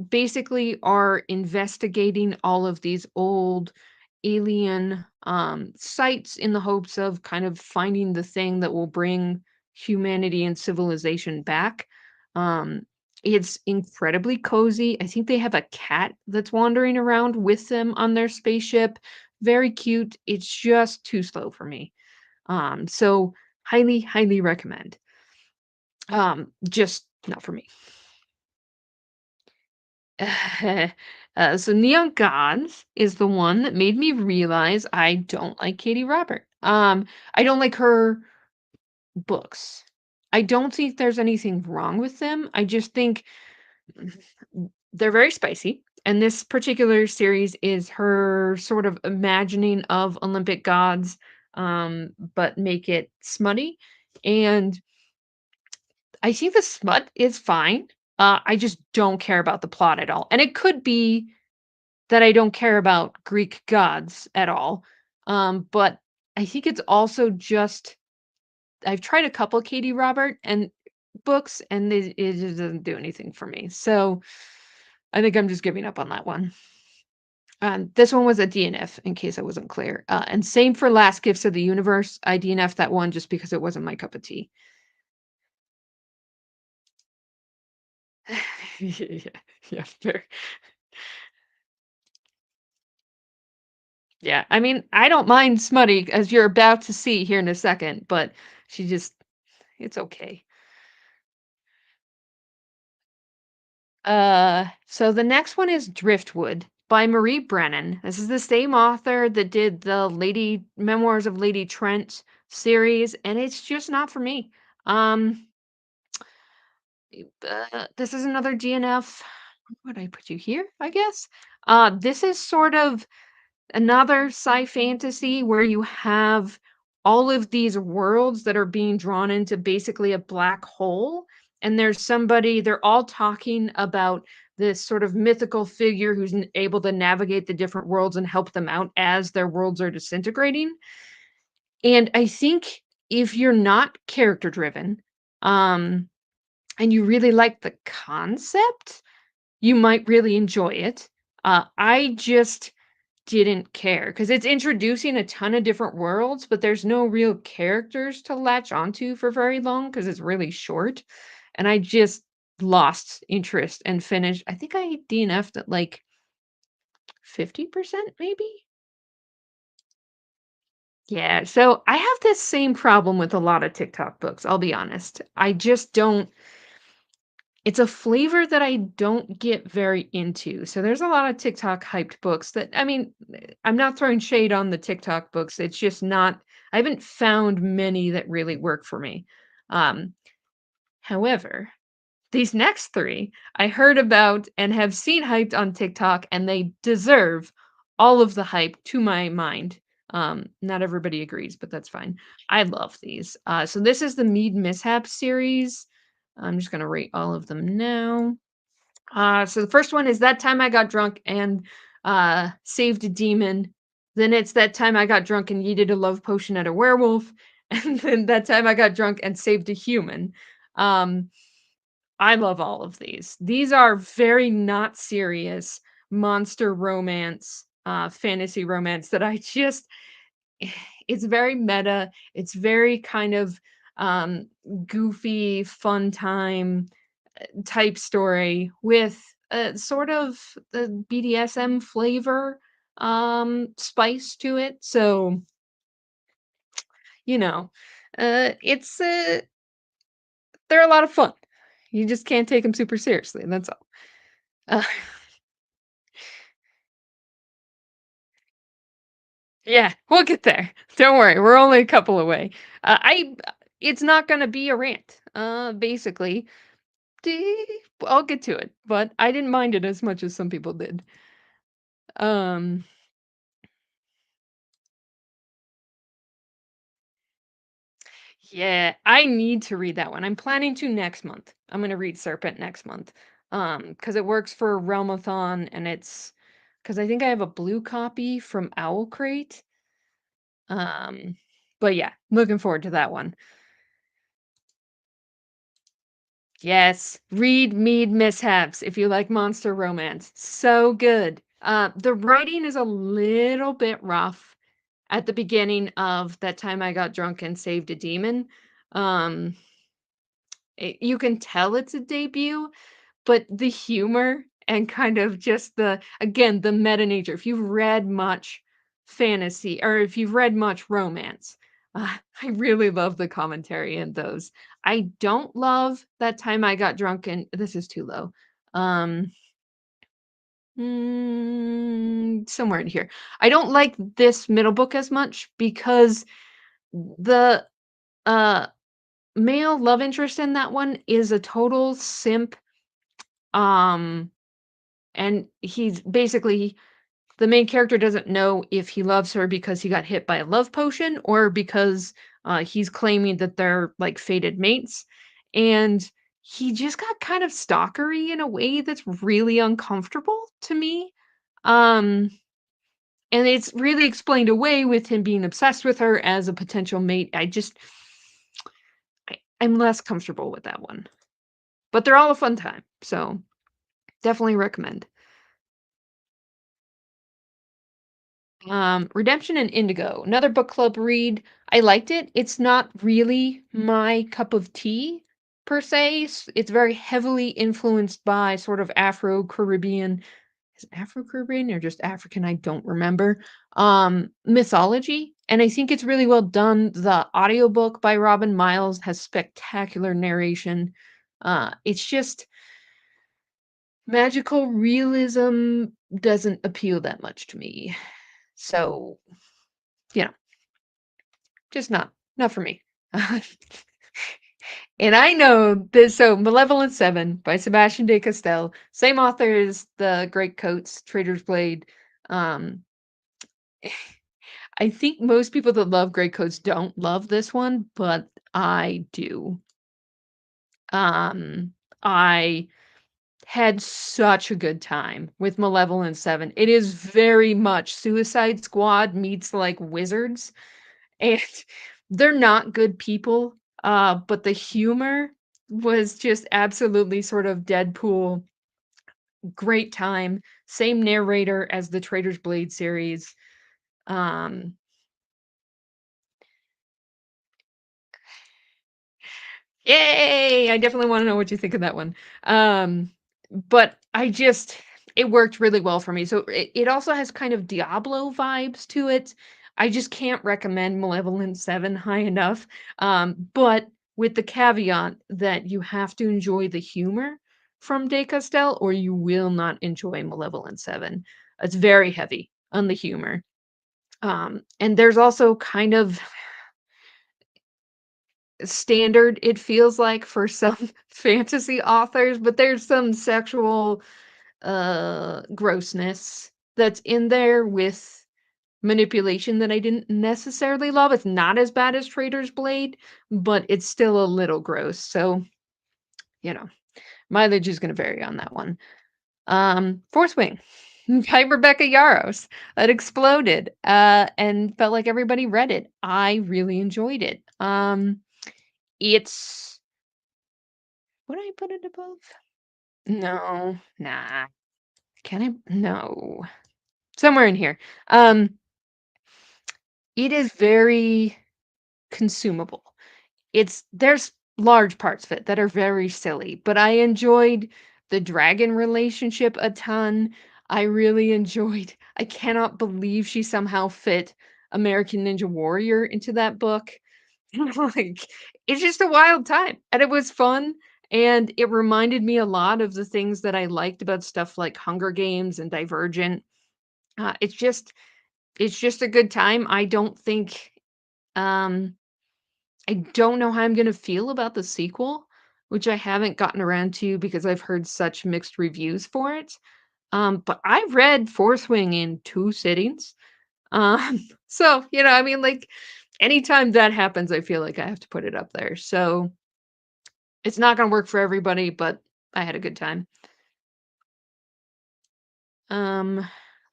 basically are investigating all of these old alien sites in the hopes of kind of finding the thing that will bring humanity and civilization back. Um, It's incredibly cozy. I think they have a cat that's wandering around with them on their spaceship. Very cute. It's just too slow for me. So highly, highly recommend. Just not for me. So Neon Gods is the one that made me realize I don't like Katie Robert. I don't like her books. I don't think there's anything wrong with them. I just think they're very spicy. And this particular series is her sort of imagining of Olympic gods, but make it smutty. And I think the smut is fine. I just don't care about the plot at all. And it could be that I don't care about Greek gods at all. But I think it's also just I've tried a couple Katie Robert and books, and it just doesn't do anything for me. So I think I'm just giving up on that one. This one was a DNF, in case I wasn't clear. And same for Last Gifts of the Universe. I DNF'd that one just because it wasn't my cup of tea. Yeah, yeah, fair. Yeah, I mean, I don't mind smutty, as you're about to see here in a second, but she just it's okay. So the next one is Driftwood by Marie Brennan. This is the same author that did the Lady Memoirs of Lady Trent series, and it's just not for me. Um, this is another DNF. Where would I put you here? I guess. This is sort of another sci-fantasy where you have all of these worlds that are being drawn into basically a black hole, and there's somebody they're all talking about this sort of mythical figure who's able to navigate the different worlds and help them out as their worlds are disintegrating. And I think if you're not character driven, um, and you really like the concept, you might really enjoy it. I just didn't care because it's introducing a ton of different worlds, but there's no real characters to latch onto for very long because it's really short. And I just lost interest and finished. I think I DNF'd at like 50% maybe. Yeah. So I have this same problem with a lot of TikTok books. I'll be honest. I just don't It's a flavor that I don't get very into. So there's a lot of TikTok hyped books that I mean, I'm not throwing shade on the TikTok books. It's just not I haven't found many that really work for me. Um, However, these next 3 I heard about and have seen hyped on TikTok, and they deserve all of the hype to my mind. Not everybody agrees, but that's fine. I love these. So this is the Mead Mishap series. I'm just gonna rate all of them now. So the first one is That Time I Got Drunk and Saved a Demon. Then it's That Time I Got Drunk and Yeeted a Love Potion at a Werewolf. And then That Time I Got Drunk and Saved a Human. Um, I love all of these. These are very not serious monster romance, fantasy romance that I just it's very meta. It's very kind of um goofy, fun time type story with a sort of the BDSM flavor spice to it. So, you know, it's they're a lot of fun. You just can't take them super seriously, and that's all. Uh, yeah, we'll get there. Don't worry, we're only a couple away. I it's not gonna be a rant. Basically, I'll get to it, but I didn't mind it as much as some people did. Um, Yeah, I need to read that one. I'm planning to next month. I'm gonna read Serpent next month. Because it works for Realmathon and it's because I think I have a blue copy from Owl Crate. Um, but yeah, looking forward to that one. Yes, read Mead Mishaps if you like monster romance. So good. The writing is a little bit rough at the beginning of That Time I Got Drunk and Saved a Demon. Um, you can tell it's a debut, but the humor and kind of just the again, the meta nature. If you've read much fantasy or if you've read much romance, I really love the commentary in those. I don't love That Time I Got Drunk and this is too low. Um, somewhere in here. I don't like this middle book as much because the uh male love interest in that one is a total simp. Um, and he's basically the main character doesn't know if he loves her because he got hit by a love potion or because he's claiming that they're like fated mates. And he just got kind of stalkery in a way that's really uncomfortable to me. Um, and it's really explained away with him being obsessed with her as a potential mate. I'm less comfortable with that one. But they're all a fun time. So definitely recommend. Redemption and Indigo, another book club read. I liked it. It's not really my cup of tea per se. It's very heavily influenced by sort of Afro-Caribbean. Is it Afro-Caribbean or just African? I don't remember. Mythology. And I think it's really well done. The audiobook by Robin Miles has spectacular narration. It's just magical realism doesn't appeal that much to me. So, you know, just not for me. And I know this so Malevolent Seven by Sebastian de Castell, same author as the Great Coats, Trader's Blade. Um, I think most people that love Great Coats don't love this one, but I do. Um, I had such a good time with Malevolent Seven. It is very much Suicide Squad meets like Wizards. And they're not good people, but the humor was just absolutely sort of Deadpool, great time. Same narrator as the Trader's Blade series. Um, Yay! I definitely wanna know what you think of that one. But it worked really well for me. So it also has kind of Diablo vibes to it. I just can't recommend Malevolent 7 high enough, but with the caveat that you have to enjoy the humor from De Castell or you will not enjoy Malevolent 7. It's very heavy on the humor. And there's also kind of standard, it feels like, for some fantasy authors, but there's some sexual, grossness that's in there with manipulation that I didn't necessarily love. It's not as bad as Trader's Blade, but it's still a little gross, so, you know, mileage is gonna vary on that one. Fourth Wing by Rebecca Yarros. That exploded, and felt like everybody read it. I really enjoyed it. It's Would I put it above? No, nah. Can I? No. Somewhere in here. Um, it is very consumable. There's large parts of it that are very silly, but I enjoyed the dragon relationship a ton. I really enjoyed I cannot believe she somehow fit American Ninja Warrior into that book. Like, it's just a wild time, and it was fun, and it reminded me a lot of the things that I liked about stuff like Hunger Games and Divergent. It's just a good time. Um, I don't know how I'm gonna feel about the sequel, which I haven't gotten around to because I've heard such mixed reviews for it. But I read Fourth Wing in 2 sittings. So, I mean, like, anytime that happens, I feel like I have to put it up there. So, it's not gonna work for everybody, but I had a good time. Um,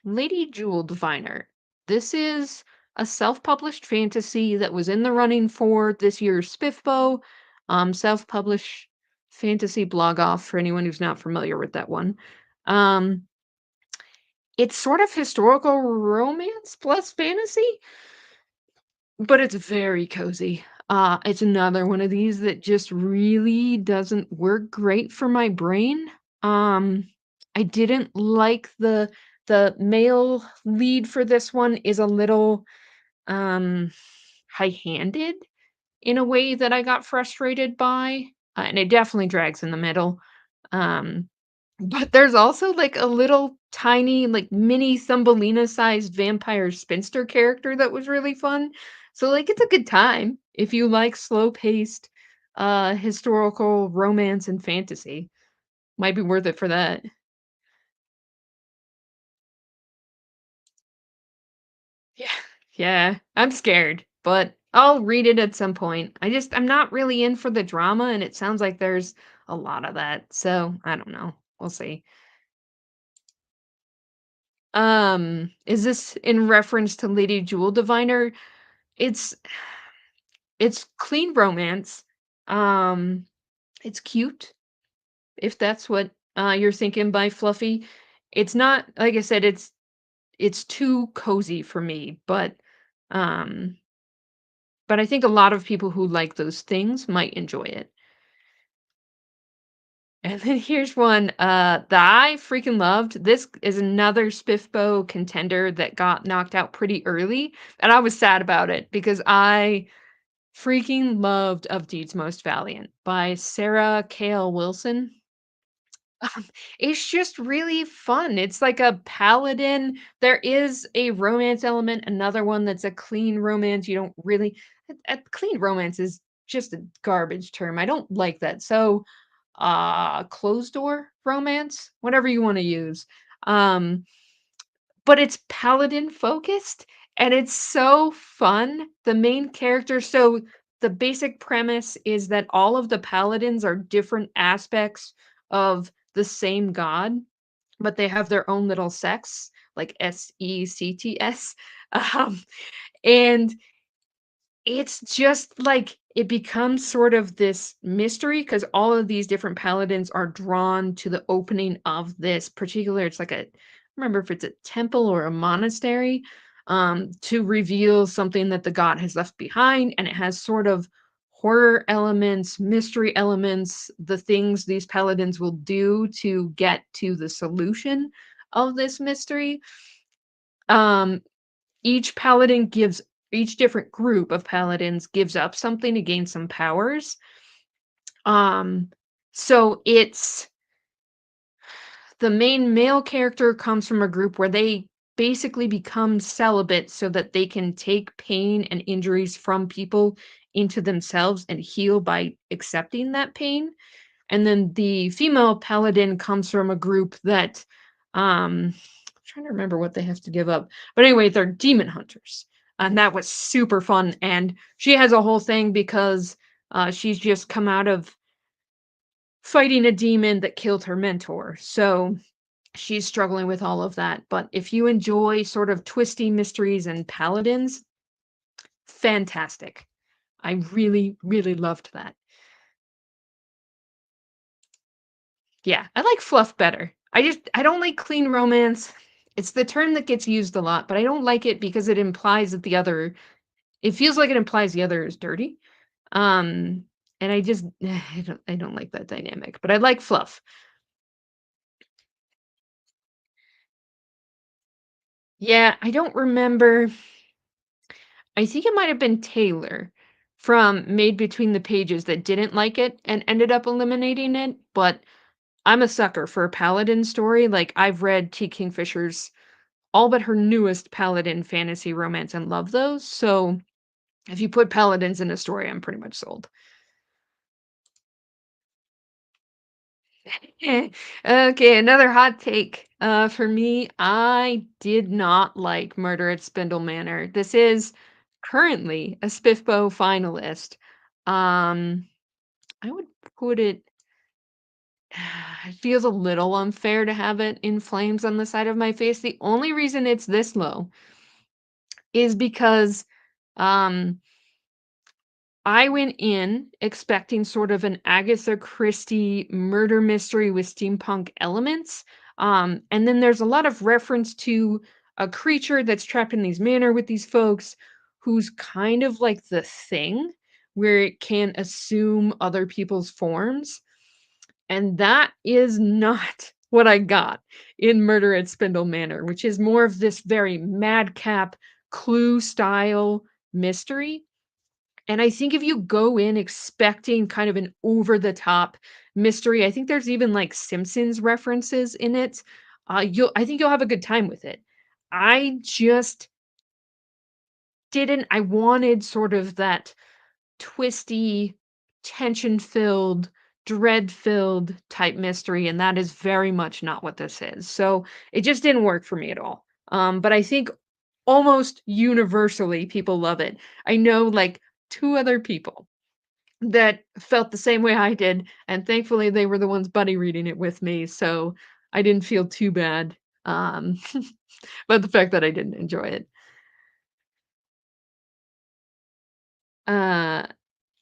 Lady Jewel Diviner. This is a self-published fantasy that was in the running for this year's SPIFBO, self-published fantasy blog off for anyone who's not familiar with that one. Um, it's sort of historical romance plus fantasy, but it's very cozy. It's another one of these that just really doesn't work great for my brain. Um, I didn't like the male lead for this one is a little um high-handed in a way that I got frustrated by, and it definitely drags in the middle. Um, but there's also like a little tiny, like mini Thumbelina-sized vampire spinster character that was really fun. So like it's a good time if you like slow-paced historical romance and fantasy. Might be worth it for that. Yeah. Yeah, I'm scared, but I'll read it at some point. I'm not really in for the drama, and it sounds like there's a lot of that. So I don't know. We'll see. Is this in reference to Lady Jewel Diviner? It's it's clean romance. Um, it's cute, if that's what you're thinking by fluffy. It's not like I said, it's too cozy for me, um but I think a lot of people who like those things might enjoy it. And then here's one, that I freaking loved. This is another Spiffbo contender that got knocked out pretty early, and I was sad about it because I freaking loved Of Deeds Most Valiant by Sarah Kale Wilson. Um, it's just really fun. It's like a paladin. There is a romance element, another one that's a clean romance. You don't really clean romance is just a garbage term. I don't like that. So, closed door romance, whatever you want to use. Um, but it's paladin focused and it's so fun. The main character, so the basic premise is that all of the paladins are different aspects of the same god, but they have their own little sects, like sects. Um, and it's just like it becomes sort of this mystery because all of these different paladins are drawn to the opening of this particular it's like a I remember if it's a temple or a monastery, to reveal something that the god has left behind, and it has sort of horror elements, mystery elements, the things these paladins will do to get to the solution of this mystery. Um, each paladin gives each different group of paladins gives up something to gain some powers. Um, so it's the main male character comes from a group where they basically become celibate so that they can take pain and injuries from people into themselves and heal by accepting that pain. And then the female paladin comes from a group that I'm trying to remember what they have to give up. But anyway, they're demon hunters. And that was super fun. And she has a whole thing because she's just come out of fighting a demon that killed her mentor. So she's struggling with all of that. But if you enjoy sort of twisty mysteries and paladins, fantastic. I really, really loved that. Yeah, I like fluff better. I don't like clean romance. It's the term that gets used a lot, but I don't like it because it implies that the other it feels like it implies the other is dirty. Um, and I just I don't like that dynamic, but I like fluff. Yeah, I don't remember. I think it might have been Taylor from Made Between the Pages that didn't like it and ended up eliminating it, but I'm a sucker for a paladin story. Like I've read T. Kingfisher's all but her newest paladin fantasy romance and love those. So if you put paladins in a story, I'm pretty much sold. Okay, another hot take. For me, I did not like Murder at Spindle Manor. This is currently a Spiffbo finalist. Um, I would put it. It feels a little unfair to have it in flames on the side of my face. The only reason it's this low is because um I went in expecting sort of an Agatha Christie murder mystery with steampunk elements. And then there's a lot of reference to a creature that's trapped in these manor with these folks who's kind of like the thing where it can assume other people's forms. And that is not what I got in Murder at Spindle Manor, which is more of this very madcap Clue style mystery. And I think if you go in expecting kind of an over the top mystery, I think there's even like Simpsons references in it. I think you'll have a good time with it. I just didn't. I wanted sort of that twisty, tension-filled, dread-filled type mystery, and that is very much not what this is. So, it just didn't work for me at all. But I think almost universally people love it. I know, like, 2 other people that felt the same way I did, and thankfully they were the ones buddy reading it with me, so I didn't feel too bad, um, about the fact that I didn't enjoy it. Uh,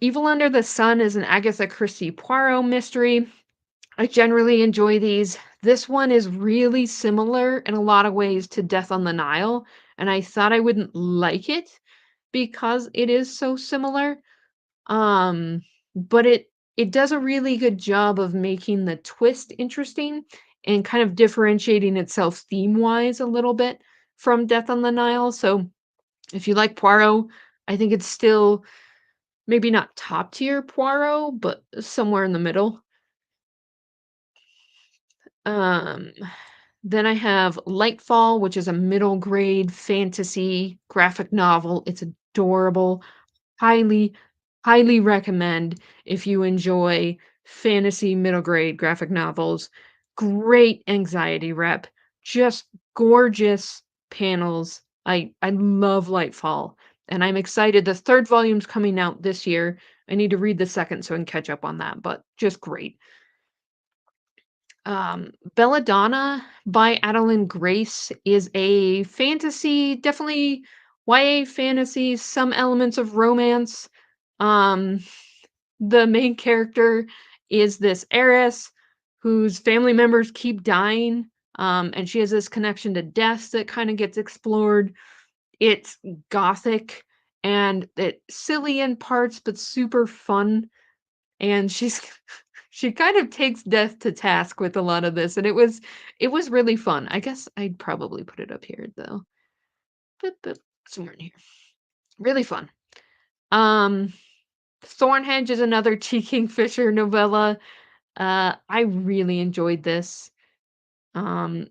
Evil Under the Sun is an Agatha Christie Poirot mystery. I generally enjoy these. This one is really similar in a lot of ways to Death on the Nile, and I thought I wouldn't like it because it is so similar. Um, but it does a really good job of making the twist interesting and kind of differentiating itself theme-wise a little bit from Death on the Nile. So if you like Poirot, I think it's still maybe not top tier Poirot, but somewhere in the middle. Um, then I have Lightfall, which is a middle grade fantasy graphic novel. It's adorable. Highly, highly recommend if you enjoy fantasy middle grade graphic novels. Great anxiety rep. Just gorgeous panels. I love Lightfall, and I'm excited. The third volume's coming out this year. I need to read the second so I can catch up on that, but just great. Belladonna by Adeline Grace is a fantasy, definitely YA fantasy, some elements of romance. Um, the main character is this heiress whose family members keep dying, and she has this connection to death that kind of gets explored. It's gothic and it's silly in parts, but super fun. And she's she kind of takes death to task with a lot of this, and it was really fun. I guess I'd probably put it up here though. Boop, boop, somewhere in here. Really fun. Um, Thornhenge is another T. Kingfisher novella. I really enjoyed this. Um,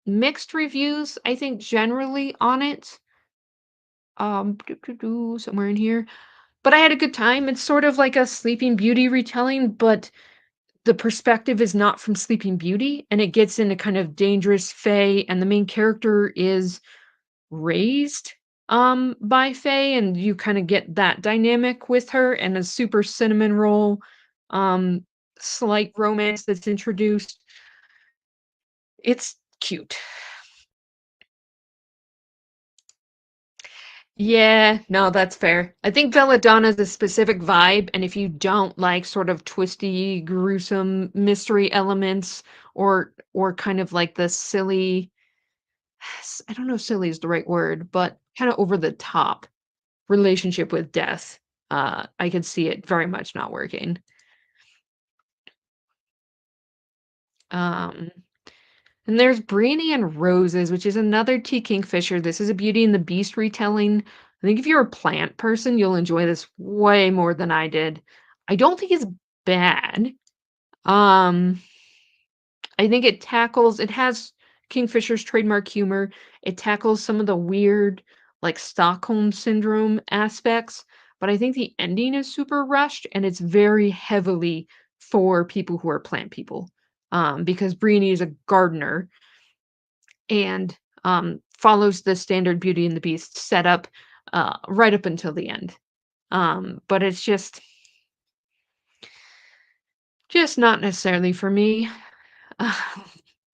Mixed reviews, I think, generally on it. Somewhere in here. But I had a good time. It's sort of like a Sleeping Beauty retelling, but the perspective is not from Sleeping Beauty, and it gets into kind of dangerous fae, and the main character is raised by fae, and you kind of get that dynamic with her and a super cinnamon roll um slight romance that's introduced. It's cute. Yeah, no, that's fair. I think Belladonna's a specific vibe, and if you don't like sort of twisty, gruesome mystery elements or kind of like the silly I don't know if silly is the right word, but kind of over the top relationship with death, I could see it very much not working. Um, and there's Brainy and Roses, which is another T. Kingfisher. This is a Beauty and the Beast retelling. I think if you're a plant person, you'll enjoy this way more than I did. I don't think it's bad. Um, I think it has Kingfisher's trademark humor. It tackles some of the weird, like Stockholm syndrome aspects, but I think the ending is super rushed and it's very heavily for people who are plant people. Because Breenie is a gardener and follows the standard Beauty and the Beast setup right up until the end. But it's just not necessarily for me.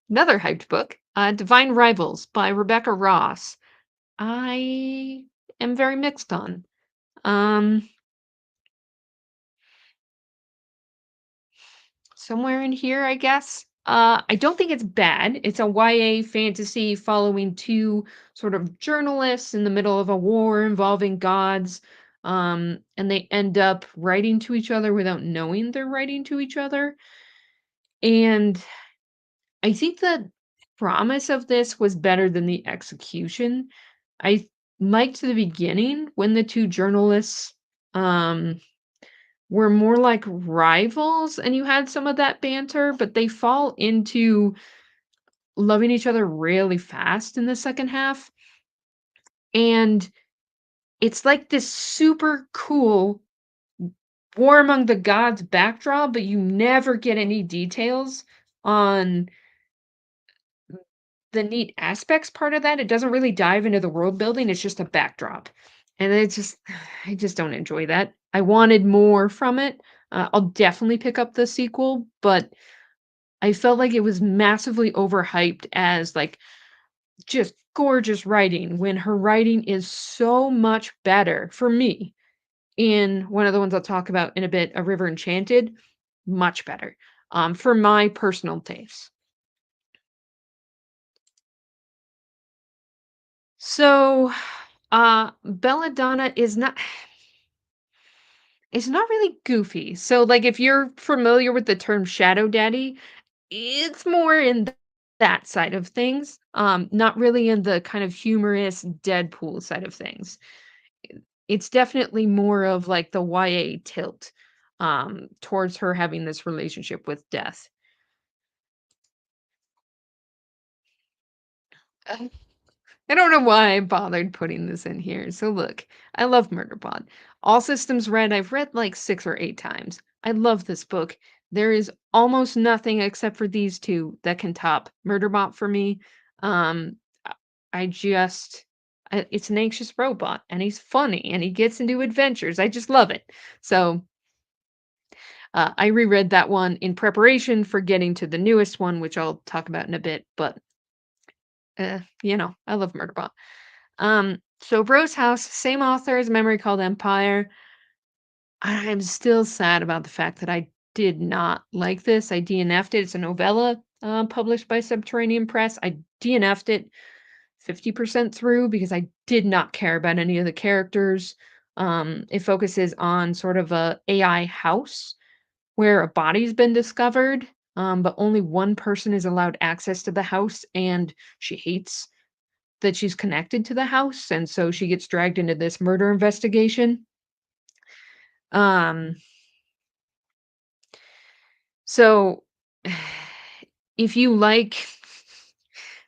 Another hyped book, Divine Rivals by Rebecca Ross. I am very mixed on. Um, Somewhere in here, I guess. I don't think it's bad. It's a YA fantasy following two sort of journalists in the middle of a war involving gods. And they end up writing to each other without knowing they're writing to each other. And I think the promise of this was better than the execution. I liked the beginning when the 2 journalists, um, were more like rivals and you had some of that banter, but they fall into loving each other really fast in the second half, and it's like this super cool War Among the Gods backdrop, but you never get any details on the neat aspects part of that. It doesn't really dive into the world building, it's just a backdrop. And it's just I just don't enjoy that. I wanted more from it. I'll definitely pick up the sequel, but I felt like it was massively overhyped as like just gorgeous writing when her writing is so much better for me in one of the ones I'll talk about in a bit, A River Enchanted, much better, for my personal taste. So, Belladonna is not really goofy. So, like, if you're familiar with the term shadow daddy, it's more in that side of things, not really in the kind of humorous Deadpool side of things. It's definitely more of like the YA tilt, towards her having this relationship with death. I don't know why I bothered putting this in here. So look, I love Murderbot. All Systems Red, I've read like 6 or 8 times. I love this book. There is almost nothing except for these 2 that can top Murderbot for me. Um, I I just it's an anxious robot and he's funny and he gets into adventures. I just love it. So, I reread that one in preparation for getting to the newest one, which I'll talk about in a bit, but I love Murderbot. So Rose House, same author as Memory Called Empire. I'm still sad about the fact that I did not like this. I DNF'd it. It's a novella published by Subterranean Press. I DNF'd it 50% through because I did not care about any of the characters. It focuses on sort of a AI house where a body's been discovered, but only one person is allowed access to the house, and she hates that she's connected to the house, and so she gets dragged into this murder investigation. Um, so if you like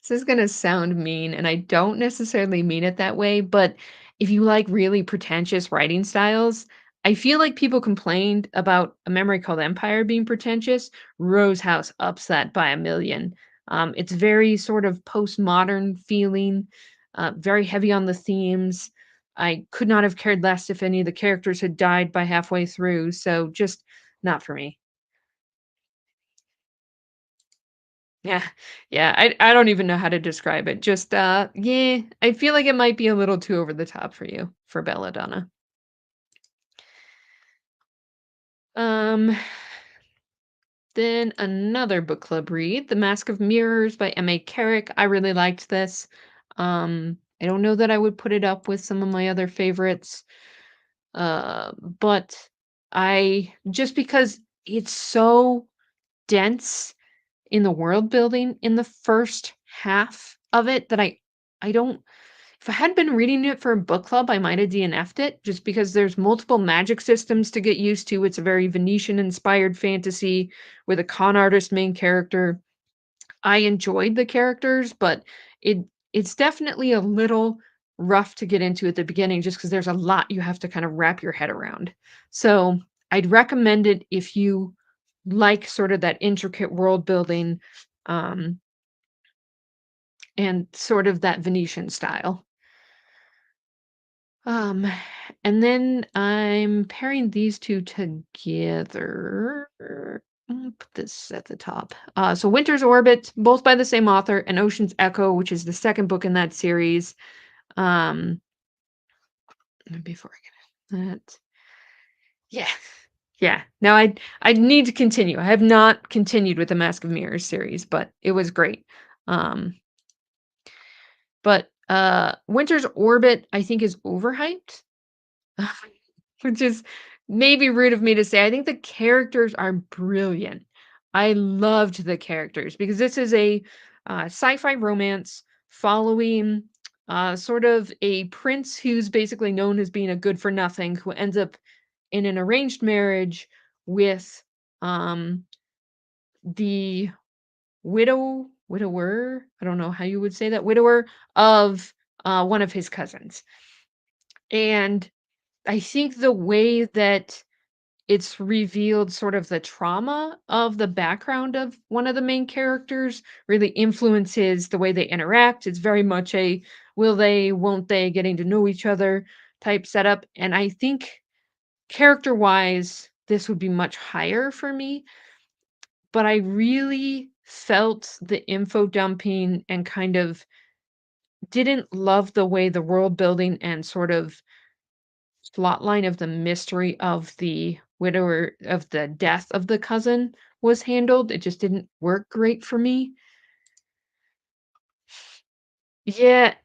this is gonna sound mean, and I don't necessarily mean it that way, but if you like really pretentious writing styles, I feel like people complained about A Memory Called Empire being pretentious. Rose House ups that by a million. It's very sort of postmodern feeling, very heavy on the themes. I could not have cared less if any of the characters had died by halfway through, so just not for me. Yeah. Yeah, I don't even know how to describe it. Just, yeah, I feel like it might be a little too over the top for you, for Belladonna. Um, then another book club read, The Mask of Mirrors by M.A. Carrick. I really liked this. I don't know that I would put it up with some of my other favorites, but I just because it's so dense in the world building in the first half of it that I don't if I had been reading it for a book club, I might have DNF'd it just because there's multiple magic systems to get used to. It's a very Venetian inspired fantasy with a con artist main character. I enjoyed the characters, but it it's definitely a little rough to get into at the beginning just because there's a lot you have to kind of wrap your head around. So I'd recommend it if you like sort of that intricate world building, um, and sort of that Venetian style. Um, and then I'm pairing these 2 together. Put this at the top. So Winter's Orbit, both by the same author, and Ocean's Echo, which is the second book in that series. Um, before I get that, yeah, yeah. Now I need to continue. I have not continued with the Mask of Mirrors series, but it was great. Um, but Winter's Orbit, I think, is overhyped. Which is maybe rude of me to say. I think the characters are brilliant. I loved the characters because this is a sci-fi romance following sort of a prince who's basically known as being a good for nothing who ends up in an arranged marriage with um, the widower, I don't know how you would say that, widower of one of his cousins. And I think the way that it's revealed sort of the trauma of the background of one of the main characters really influences the way they interact. It's very much a will they, won't they, getting to know each other type setup. And I think character wise, this would be much higher for me, but I really felt the info dumping and kind of didn't love the way the world building and sort of plotline of the mystery of the widower of the death of the cousin was handled. It just didn't work great for me. Yeah,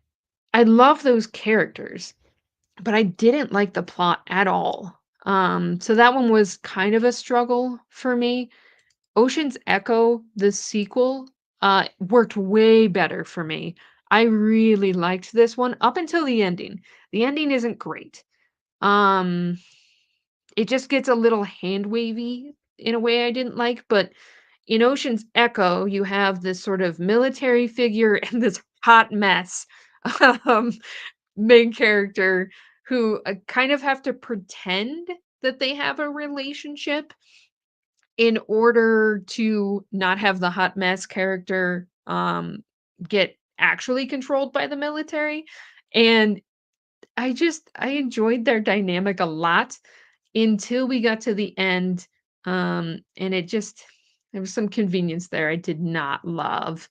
I love those characters, but I didn't like the plot at all. So that one was kind of a struggle for me. Ocean's Echo, the sequel, worked way better for me. I really liked this one up until the ending. The ending isn't great. Um, it just gets a little hand wavy in a way I didn't like, but in Ocean's Echo, you have this sort of military figure and this hot mess, um, main character who, kind of have to pretend that they have a relationship in order to not have the hot mess character, get actually controlled by the military, and I enjoyed their dynamic a lot until we got to the end, and it just there was some convenience there I did not love.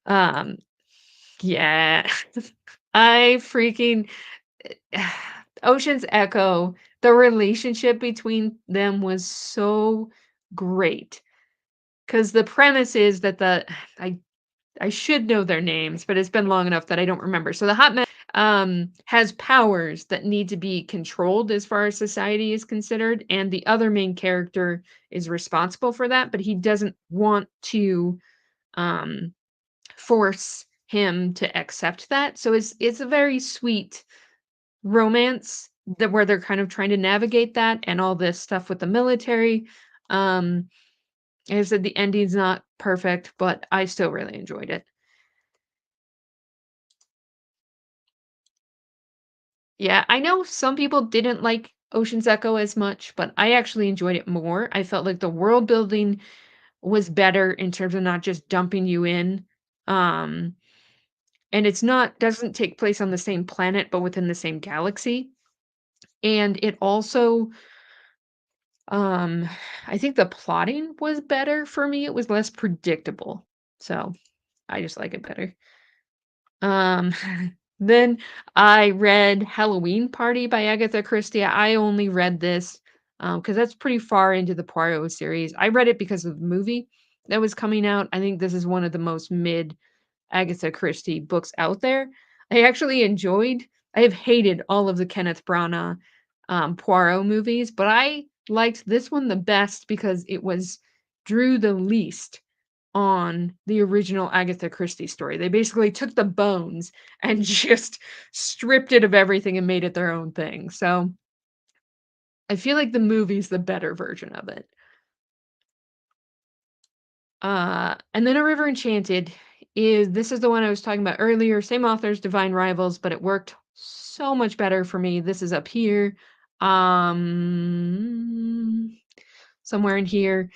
Um, yeah. I freaking Ocean's Echo, the relationship between them was so great. 'Cause the premise is that I I should know their names, but it's been long enough that I don't remember. So the hot mess, has powers that need to be controlled as far as society is considered, and the other main character is responsible for that, but he doesn't want to, um, force him to accept that. So it's a very sweet romance that where they're kind of trying to navigate that and all this stuff with the military. Um, like I said, the ending's not perfect, but I still really enjoyed it. Yeah, I know some people didn't like Ocean's Echo as much, but I actually enjoyed it more. I felt like the world building was better in terms of not just dumping you in. Um, and it's not doesn't take place on the same planet, but within the same galaxy. And it also, um, I think the plotting was better for me. It was less predictable. So I just like it better. Um, then I read Halloween Party by Agatha Christie. I only read this because that's pretty far into the Poirot series. I read it because of the movie that was coming out. I think this is one of the most mid Agatha Christie books out there. I actually enjoyed. I have hated all of the Kenneth Branagh Poirot movies, but I liked this one the best because it was drew the least on the original Agatha Christie story. They basically took the bones and just stripped it of everything and made it their own thing. So, I feel like the movie's the better version of it. And then A River Enchanted is this is the one I was talking about earlier, same authors, Divine Rivals, but it worked so much better for me. This is up here, um, somewhere in here.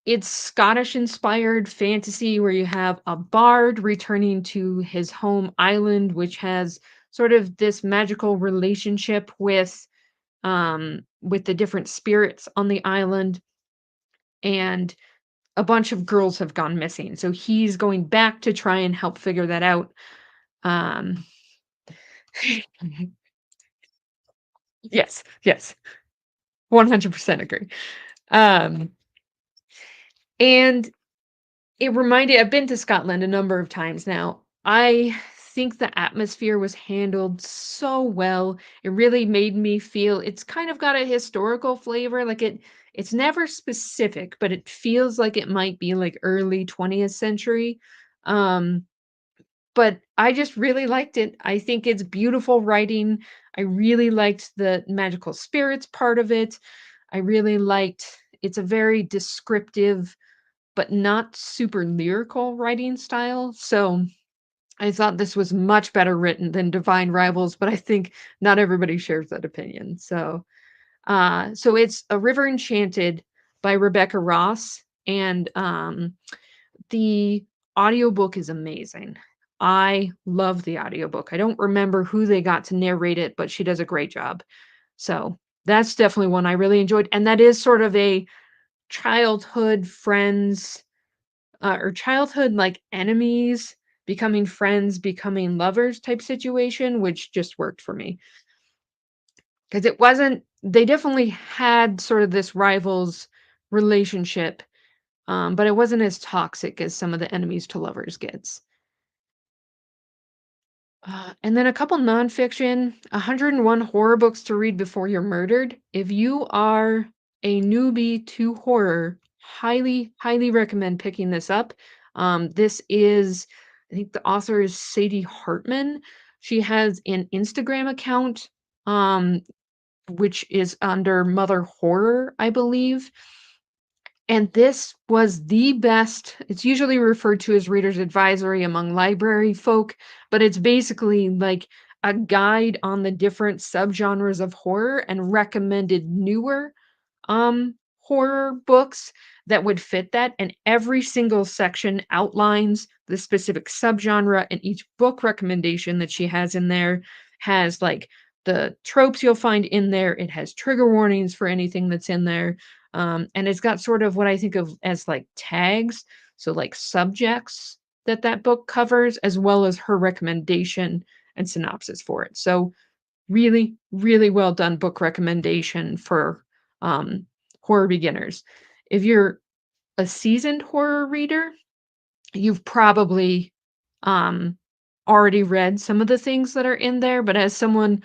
It's Scottish-inspired fantasy where you have a bard returning to his home island, which has sort of this magical relationship with the different spirits on the island, and a bunch of girls have gone missing. So he's going back to try and help figure that out. Um Yes, yes, 100% agree. Um, and it reminded I've been to Scotland a number of times now. I think the atmosphere was handled so well. It really made me feel it's kind of got a historical flavor, like, It's never specific, but it feels like it might be, like, early 20th century, um, but I just really liked it. I think it's beautiful writing. I really liked the magical spirits part of it. I really liked it's a very descriptive, but not super lyrical writing style, so I thought this was much better written than Divine Rivals, but I think not everybody shares that opinion. So it's A River Enchanted by Rebecca Ross, and the audiobook is amazing. I love the audiobook. I don't remember who they got to narrate it, but she does a great job. So that's definitely one I really enjoyed. And that is sort of a childhood friends or childhood like enemies becoming friends, becoming lovers type situation, which just worked for me because it wasn't, they definitely had sort of this rivals relationship, but it wasn't as toxic as some of the enemies to lovers gets. And then a couple nonfiction, 101 horror books to read before you're murdered. If you are a newbie to horror, highly, highly recommend picking this up. This is, I think the author is Sadie Hartman. She has an Instagram account, um, which is under Mother Horror, I believe. And this was the best, it's usually referred to as reader's advisory among library folk, but it's basically like a guide on the different subgenres of horror and recommended newer horror books that would fit that, and every single section outlines the specific subgenre, and each book recommendation that she has in there has like the tropes you'll find in there. It has trigger warnings for anything that's in there. And it's got sort of what I think of as like tags, so like subjects that that book covers, as well as her recommendation and synopsis for it. So really, really well done book recommendation for um, horror beginners. If you're a seasoned horror reader, you've probably um, already read some of the things that are in there. But as someone,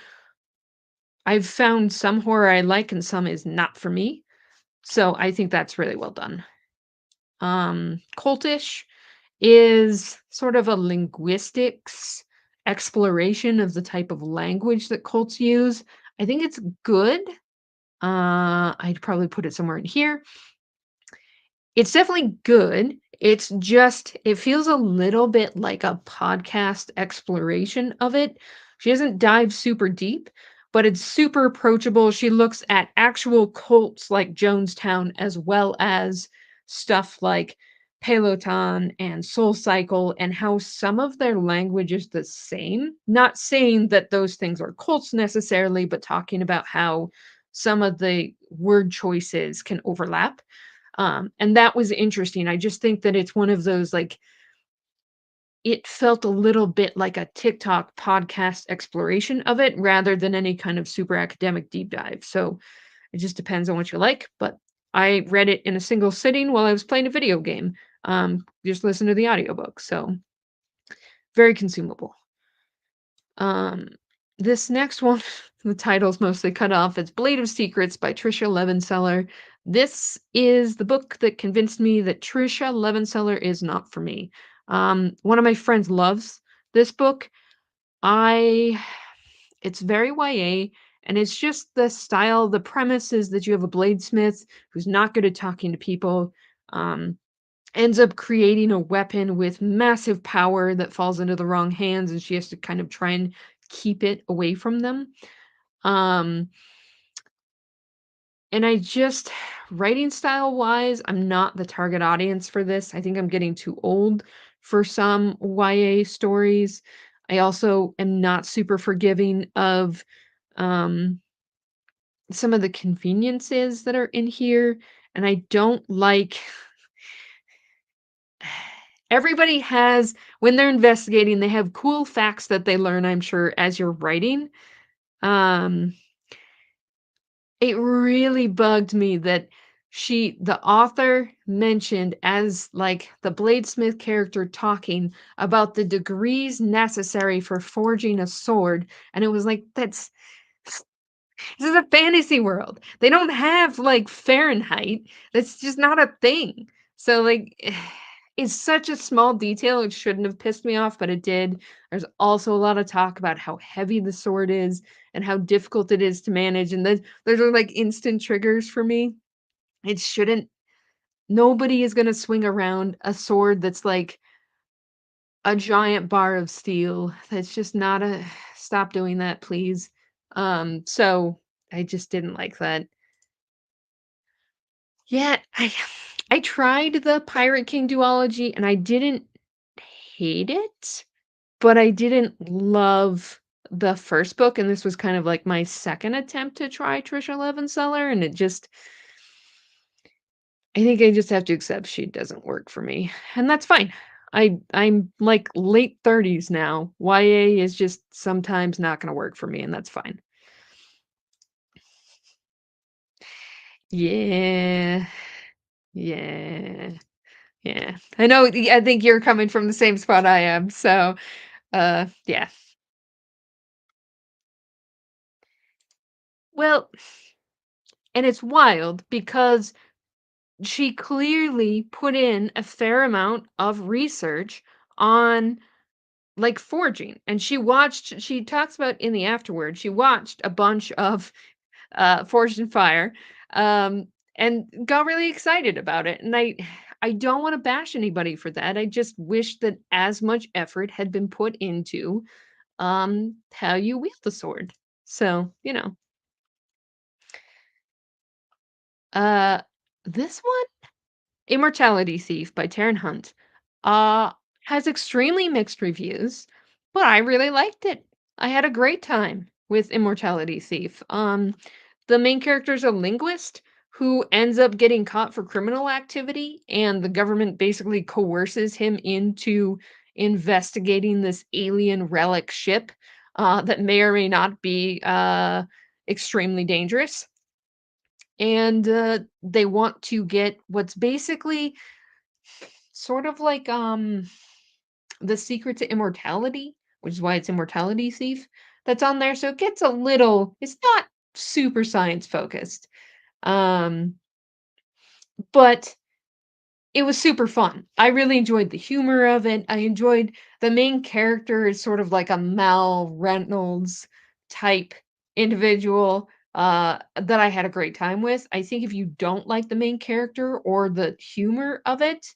I've found some horror I like and some is not for me. So I think that's really well done. Cultish is sort of a linguistics exploration of the type of language that cults use. I think it's good. I'd probably put it somewhere in here. It's definitely good. It's just it feels a little bit like a podcast exploration of it. She doesn't dive super deep, but it's super approachable. She looks at actual cults like Jonestown as well as stuff like Peloton and Soul Cycle and how some of their language is the same. Not saying that those things are cults necessarily, but talking about how some of the word choices can overlap, and that was interesting. I just think that it's one of those, like, it felt a little bit like a TikTok podcast exploration of it rather than any kind of super academic deep dive. So it just depends on what you like. But I read it in a single sitting while I was playing a video game. Just listen to the audiobook. So very consumable. Um, this next one, the title's mostly cut off. It's Blade of Secrets by Trisha Levenseller. This is the book that convinced me that Trisha Levenseller is not for me. One of my friends loves this book. I it's very YA, and it's just the style, the premise is that you have a bladesmith who's not good at talking to people. Um, ends up creating a weapon with massive power that falls into the wrong hands, and she has to kind of try and keep it away from them. Um, and I just writing style wise, I'm not the target audience for this. I think I'm getting too old for some YA stories. I also am not super forgiving of um some of the conveniences that are in here, and I don't like everybody has when they're investigating, they have cool facts that they learn, I'm sure, as you're writing. Um, it really bugged me that the author mentioned as like the bladesmith character talking about the degrees necessary for forging a sword, and it was like, that's This is a fantasy world. They don't have, like, Fahrenheit. That's just not a thing. So, like, it's such a small detail, it shouldn't have pissed me off, but it did. There's also a lot of talk about how heavy the sword is and how difficult it is to manage, and then those are, like, instant triggers for me. It shouldn't Nobody is gonna swing around a sword that's, like, a giant bar of steel. That's just not a stop doing that, please. So I just didn't like that. Yeah, I tried the Pirate King duology and I didn't hate it, but I didn't love the first book, and this was kind of like my second attempt to try Trisha Levenseller, and I think I just have to accept she doesn't work for me, and that's fine. I'm like late 30s now. YA is just sometimes not gonna work for me, and that's fine. Yeah. Yeah. Yeah. I know I think you're coming from the same spot I am, so, yeah. Well, and it's wild because she clearly put in a fair amount of research on, like, forging, and she talks about in the afterward, she watched a bunch of, Forged in Fire, um, and got really excited about it, and I don't wanna bash anybody for that, I just wish that as much effort had been put into, how you wield the sword. So, uh, this one, Immortality Thief by Taryn Hunt, uh, has extremely mixed reviews, but I really liked it. I had a great time with Immortality Thief. The main character is a linguist who ends up getting caught for criminal activity, and the government basically coerces him into investigating this alien relic ship that may or may not be extremely dangerous. And they want to get what's basically sort of like the secret to immortality, which is why it's Immortality Thief that's on there. So it gets a little, it's not super science focused. Um, but it was super fun. I really enjoyed the humor of it. I enjoyed the main character is sort of like a Mal Reynolds type individual that I had a great time with. I think if you don't like the main character or the humor of it,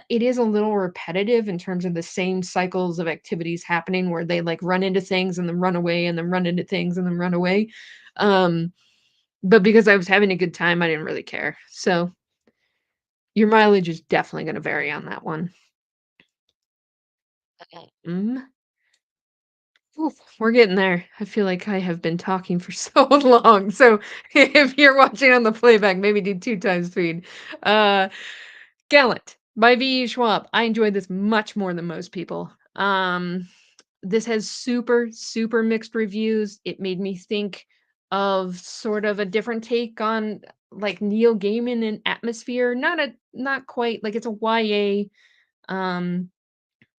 it is a little repetitive in terms of the same cycles of activities happening where they like run into things and then run away and then run into things and then run away. Um, but because I was having a good time, I didn't really care. So your mileage is definitely gonna vary on that one. Mm, oof, we're getting there. I feel like I have been talking for so long, so if you're watching on the playback, maybe do 2 times speed. Uh, Gallant by V.E. Schwab. I enjoyed this much more than most people. This has super, super mixed reviews. It made me think of sort of a different take on, like, Neil Gaiman and Atmosphere. Not quite like, it's a YA, um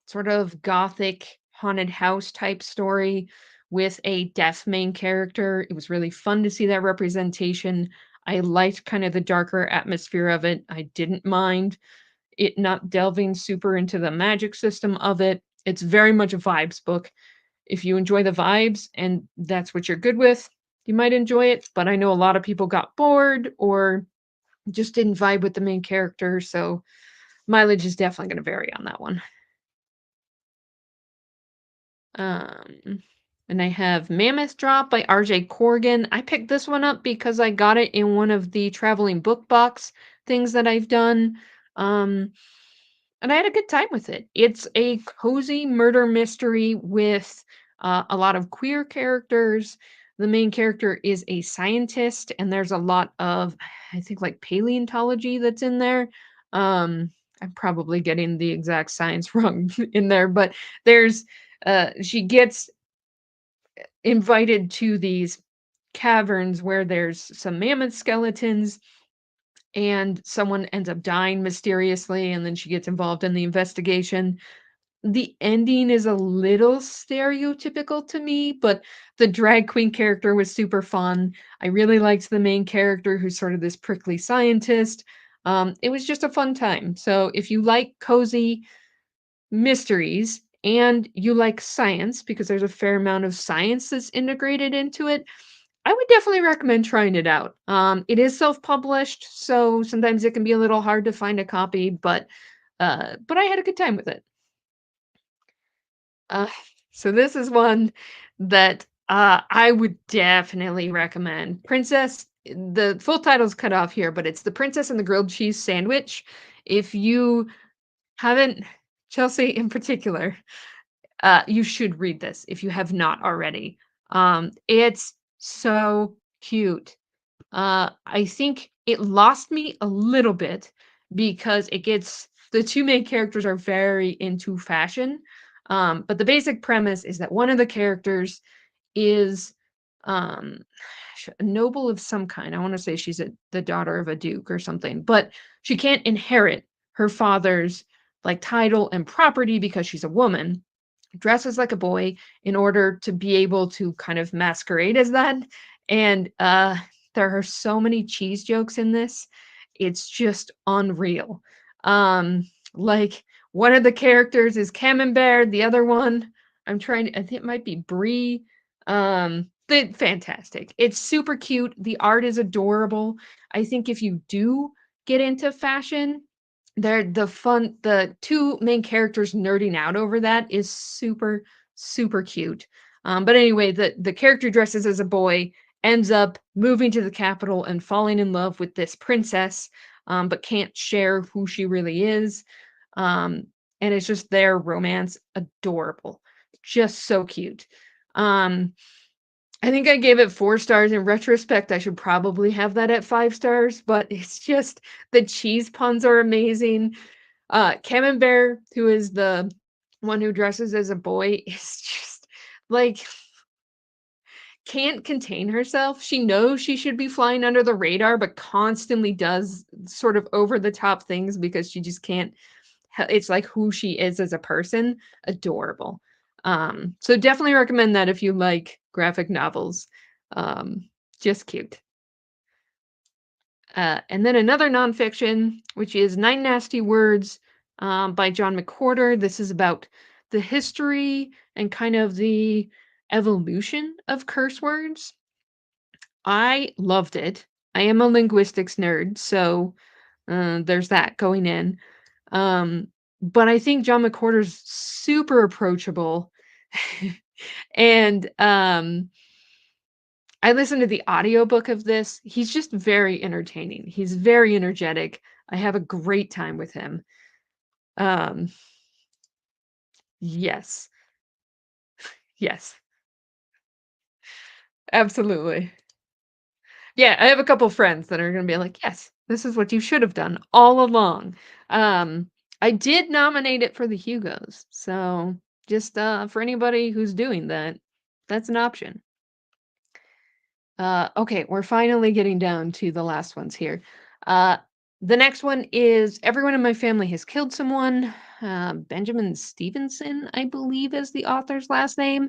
sort of gothic haunted house type story with a deaf main character. It was really fun to see that representation. I liked kind of the darker atmosphere of it. I didn't mind it not delving super into the magic system of it. It's very much a vibes book. If you enjoy the vibes and that's what you're good with, you might enjoy it. But I know a lot of people got bored or just didn't vibe with the main character. So mileage is definitely going to vary on that one. Um, and I have Mammoth Drop by RJ Corgan. I picked this one up because I got it in one of the traveling book box things that I've done. Um, and I had a good time with it. It's a cozy murder mystery with a lot of queer characters. The main character is a scientist, and there's a lot of, I think, like paleontology that's in there. I'm probably getting the exact science wrong in there, but there's she gets invited to these caverns where there's some mammoth skeletons and someone ends up dying mysteriously and then she gets involved in the investigation. The ending is a little stereotypical to me, but the drag queen character was super fun. I really liked the main character who's sort of this prickly scientist. It was just a fun time. So if you like cozy mysteries and you like science, because there's a fair amount of science that's integrated into it, I would definitely recommend trying it out. It is self-published, so sometimes it can be a little hard to find a copy, but I had a good time with it. Uh, so this is one that, I would definitely recommend. The full title's cut off here, but it's The Princess and the Grilled Cheese Sandwich. If you haven't Chelsea in particular, you should read this if you have not already. It's so cute. I think it lost me a little bit because it gets the 2 main characters are very into fashion, but the basic premise is that one of the characters is, um, a noble of some kind. I wanna say she's the daughter of a duke or something, but she can't inherit her father's, like, title and property because she's a woman, dresses like a boy in order to be able to kind of masquerade as that. And there are so many cheese jokes in this. It's just unreal. Like one of the characters is Camembert, the other one, I think it might be Brie. Fantastic. It's super cute. The art is adorable. I think if you do get into fashion, the 2 main characters nerding out over that is super, super cute. But anyway, the character dresses as a boy, ends up moving to the capital and falling in love with this princess, but can't share who she really is. Um, and it's just their romance adorable. Just so cute. Um, I think I gave it 4 stars. In retrospect, I should probably have that at 5 stars, but it's just the cheese puns are amazing. Camembert, who is the one who dresses as a boy, is just like can't contain herself. She knows she should be flying under the radar, but constantly does sort of over the top things because she just can't. It's like who she is as a person. Adorable. So definitely recommend that if you like graphic novels. Um, just cute. And then another nonfiction, which is Nine Nasty Words by John McWhorter. This is about the history and kind of the evolution of curse words. I loved it. I am a linguistics nerd, so there's that going in. Um, but I think John McWhorter's super approachable. And I listened to the audiobook of this. He's just very entertaining. He's very energetic. I have a great time with him. Um, yes. Yes. Absolutely. Yeah, I have a couple friends that are gonna be like, "Yes, this is what you should have done all along." Um, I did nominate it for the Hugos, so just, for anybody who's doing that, that's an option. Okay, we're finally getting down to the last ones here. Uh, the next one is Everyone in My Family Has Killed Someone. Benjamin Stevenson, I believe, is the author's last name.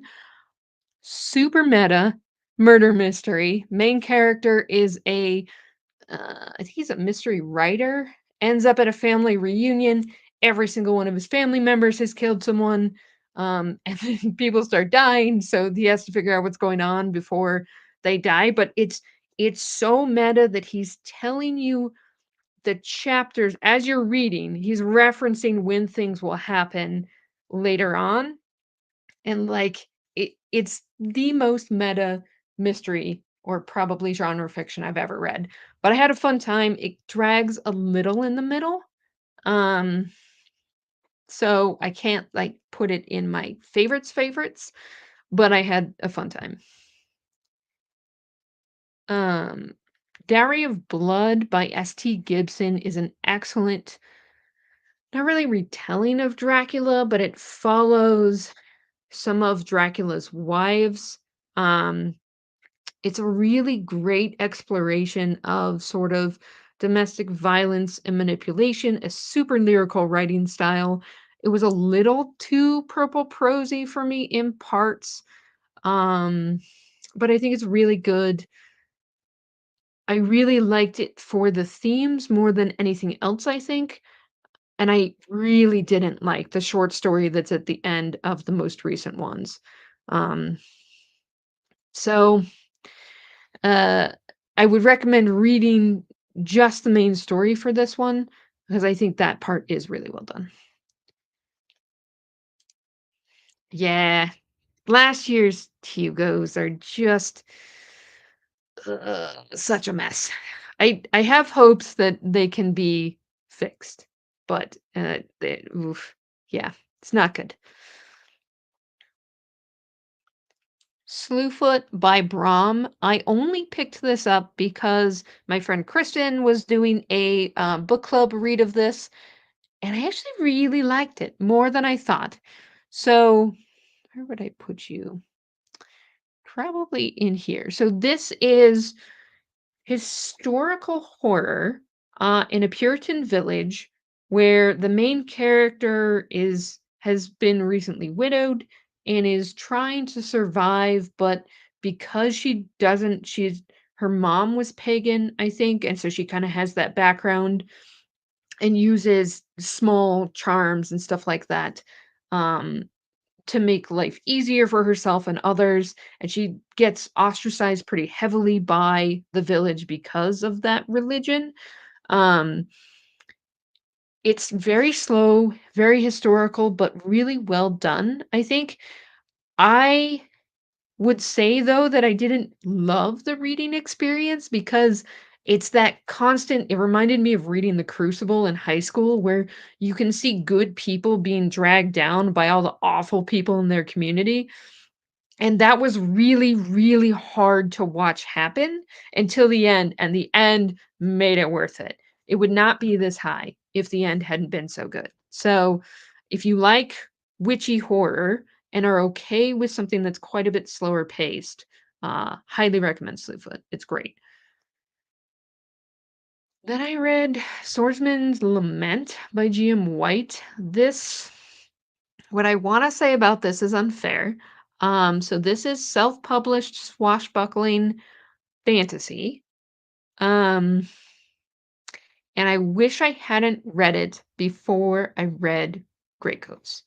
Super meta murder mystery. Main character is I think he's a mystery writer, ends up at a family reunion. Every single one of his family members has killed someone. And then people start dying, so he has to figure out what's going on before they die. But it's so meta that he's telling you the chapters as you're reading, he's referencing when things will happen later on. And like it's the most meta mystery or probably genre fiction I've ever read. But I had a fun time. It drags a little in the middle. Um, so I can't like put it in my favorites, but I had a fun time. Um, Diary of Blood by S.T. Gibson is an excellent, not really retelling of Dracula, but it follows some of Dracula's wives. Um, It's a really great exploration of sort of domestic violence and manipulation, a super lyrical writing style. It was a little too purple prosy for me in parts, um, but I think it's really good. I really liked it for the themes more than anything else, I think, and I really didn't like the short story that's at the end of the most recent ones. Um, so, uh, I would recommend reading just the main story for this one because I think that part is really well done. Yeah, last year's Hugos are just such a mess. I have hopes that they can be fixed, but, oof, yeah, it's not good. Slewfoot by Brahm. I only picked this up because my friend Kristen was doing a, book club read of this, and I actually really liked it more than I thought. So, where would I put you? Probably in here. So this is historical horror in a Puritan village where the main character is has been recently widowed and is trying to survive, but because she doesn't, she's her mom was pagan, I think, and so she kind of has that background and uses small charms and stuff like that. Um, to make life easier for herself and others, and she gets ostracized pretty heavily by the village because of that religion. Um, it's very slow, very historical, but really well done, I think. I would say, though, that I didn't love the reading experience because it's that constant it reminded me of reading The Crucible in high school where you can see good people being dragged down by all the awful people in their community. And that was really, really hard to watch happen until the end, and the end made it worth it. It would not be this high if the end hadn't been so good. So, if you like witchy horror and are okay with something that's quite a bit slower paced, highly recommend Slewfoot. It's great. Then I read Swordsman's Lament by G.M. White. This What I wanna say about this is unfair. So this is self-published swashbuckling fantasy. Um, and I wish I hadn't read it before I read Greatcoats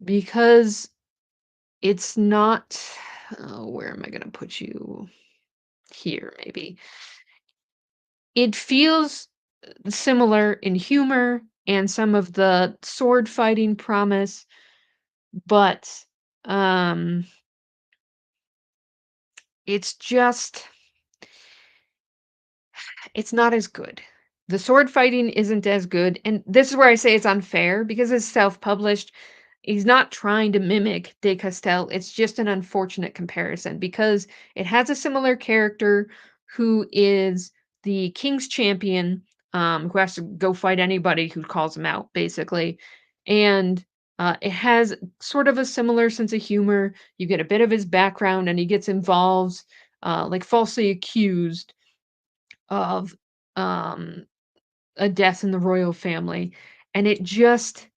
because it's not where am I gonna put you? Here, maybe. It feels similar in humor and some of the sword fighting promise, but um, it's just it's not as good. The sword fighting isn't as good, and this is where I say it's unfair because it's self-published. He's not trying to mimic De Castell. It's just an unfortunate comparison because it has a similar character who is the king's champion, who has to go fight anybody who calls him out, basically. And it has sort of a similar sense of humor. You get a bit of his background, and he gets involved, like falsely accused of um, a death in the royal family, and it just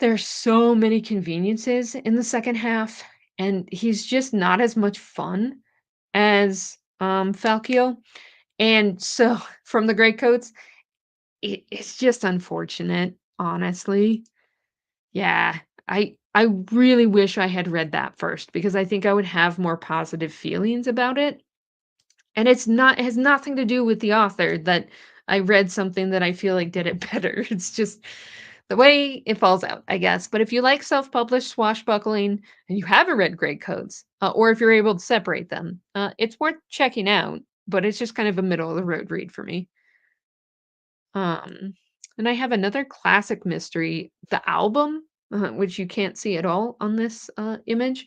there's so many conveniences in the second half, and he's just not as much fun as, Falkio, and so from the Greatcoats, it's just unfortunate, honestly. Yeah, I really wish I had read that first because I think I would have more positive feelings about it. And it has nothing to do with the author that I read something that I feel like did it better. It's just the way it falls out, I guess. But if you like self-published swashbuckling and you haven't read Great Codes, or if you're able to separate them, it's worth checking out. But it's just kind of a middle of the road read for me. Um, and I have another classic mystery, The Album, which you can't see at all on this image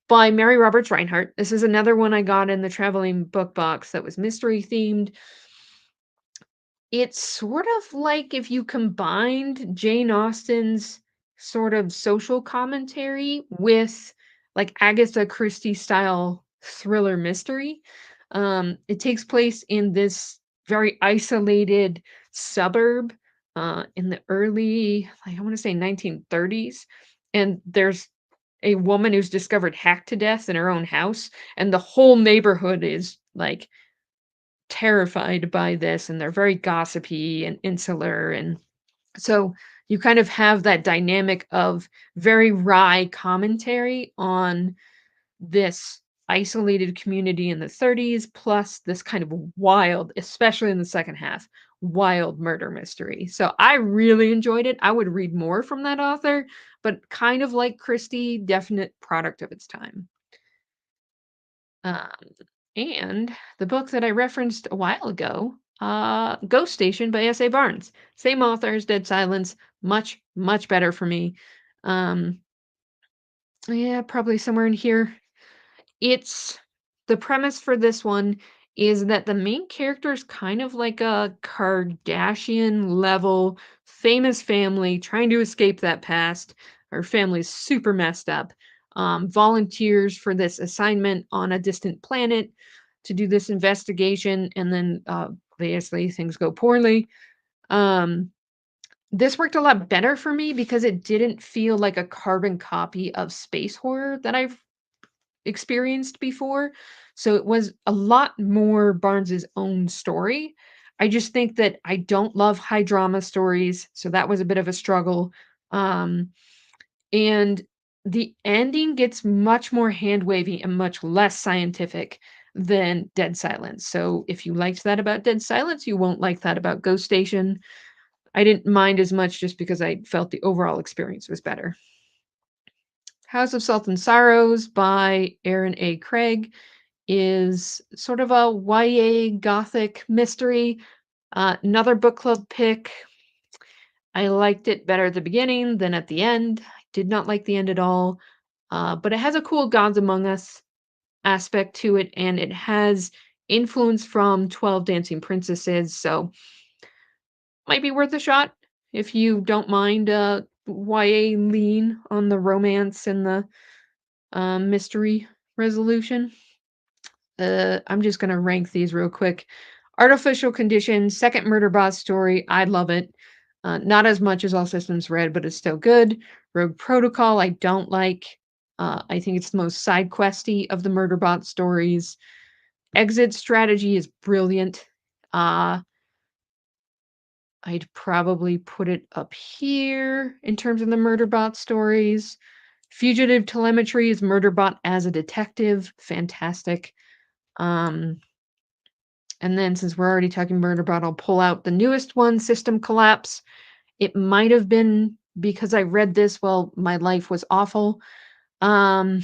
by Mary Roberts Reinhardt. This is another one I got in the traveling book box that was mystery themed. It's sort of like if you combined Jane Austen's sort of social commentary with like Agatha Christie style thriller mystery. It takes place in this very isolated suburb in the early, like, I wanna say 1930s, and there's a woman who's discovered hacked to death in her own house, and the whole neighborhood is, like, terrified by this, and they're very gossipy and insular, and so you kind of have that dynamic of very wry commentary on this isolated community in the 30s, plus this kind of wild, especially in the second half, wild murder mystery. So I really enjoyed it. I would read more from that author, but kind of like Christie, definite product of its time. Um, and the book that I referenced a while ago, Ghost Station by S.A. Barnes. Same author as Dead Silence, much, much better for me. Um, yeah, probably somewhere in here. It's the premise for this one is that the main character is kind of like a Kardashian level famous family trying to escape that past. Her family's super messed up. Volunteers for this assignment on a distant planet to do this investigation, and then obviously things go poorly. Um, this worked a lot better for me because it didn't feel like a carbon copy of space horror that I've experienced before. So it was a lot more Barnes's own story. I just think that I don't love high drama stories, so that was a bit of a struggle. Um, and the ending gets much more hand wavy and much less scientific than Dead Silence. So if you liked that about Dead Silence, you won't like that about Ghost Station. I didn't mind as much just because I felt the overall experience was better. House of Salt and Sorrows by Aaron A. Craig is sort of a YA gothic mystery. Another book club pick. I liked it better at the beginning than at the end. I did not like the end at all. But it has a cool Gods Among Us aspect to it, and it has influence from 12 Dancing Princesses, so might be worth a shot if you don't mind YA lean on the romance and the mystery resolution. I'm just gonna rank these real quick. Artificial Conditions, Second Murder Bot Story, I love it. Not as much as All Systems Red, but it's still good. Rogue Protocol, I don't like. I think it's the most side questy of the murder bot stories. Exit Strategy is brilliant. Uh, I'd probably put it up here in terms of the murder bot stories. Fugitive Telemetry is Murderbot as a detective, fantastic. Um, And then since we're already talking Murderbot, I'll pull out the newest one, System Collapse. It might have been because I read this while my life was awful. Um,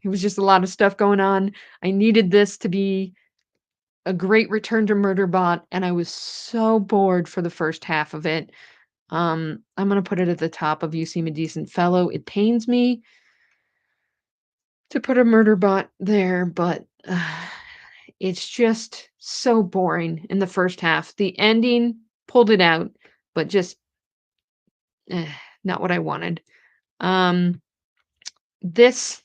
it was just a lot of stuff going on. I needed this to be a great return to Murderbot, and I was so bored for the first half of it. I'm gonna put it at the top of You Seem a Decent Fellow. It pains me to put a Murderbot there, but it's just so boring in the first half. The ending pulled it out, but just eh, not what I wanted. Um, this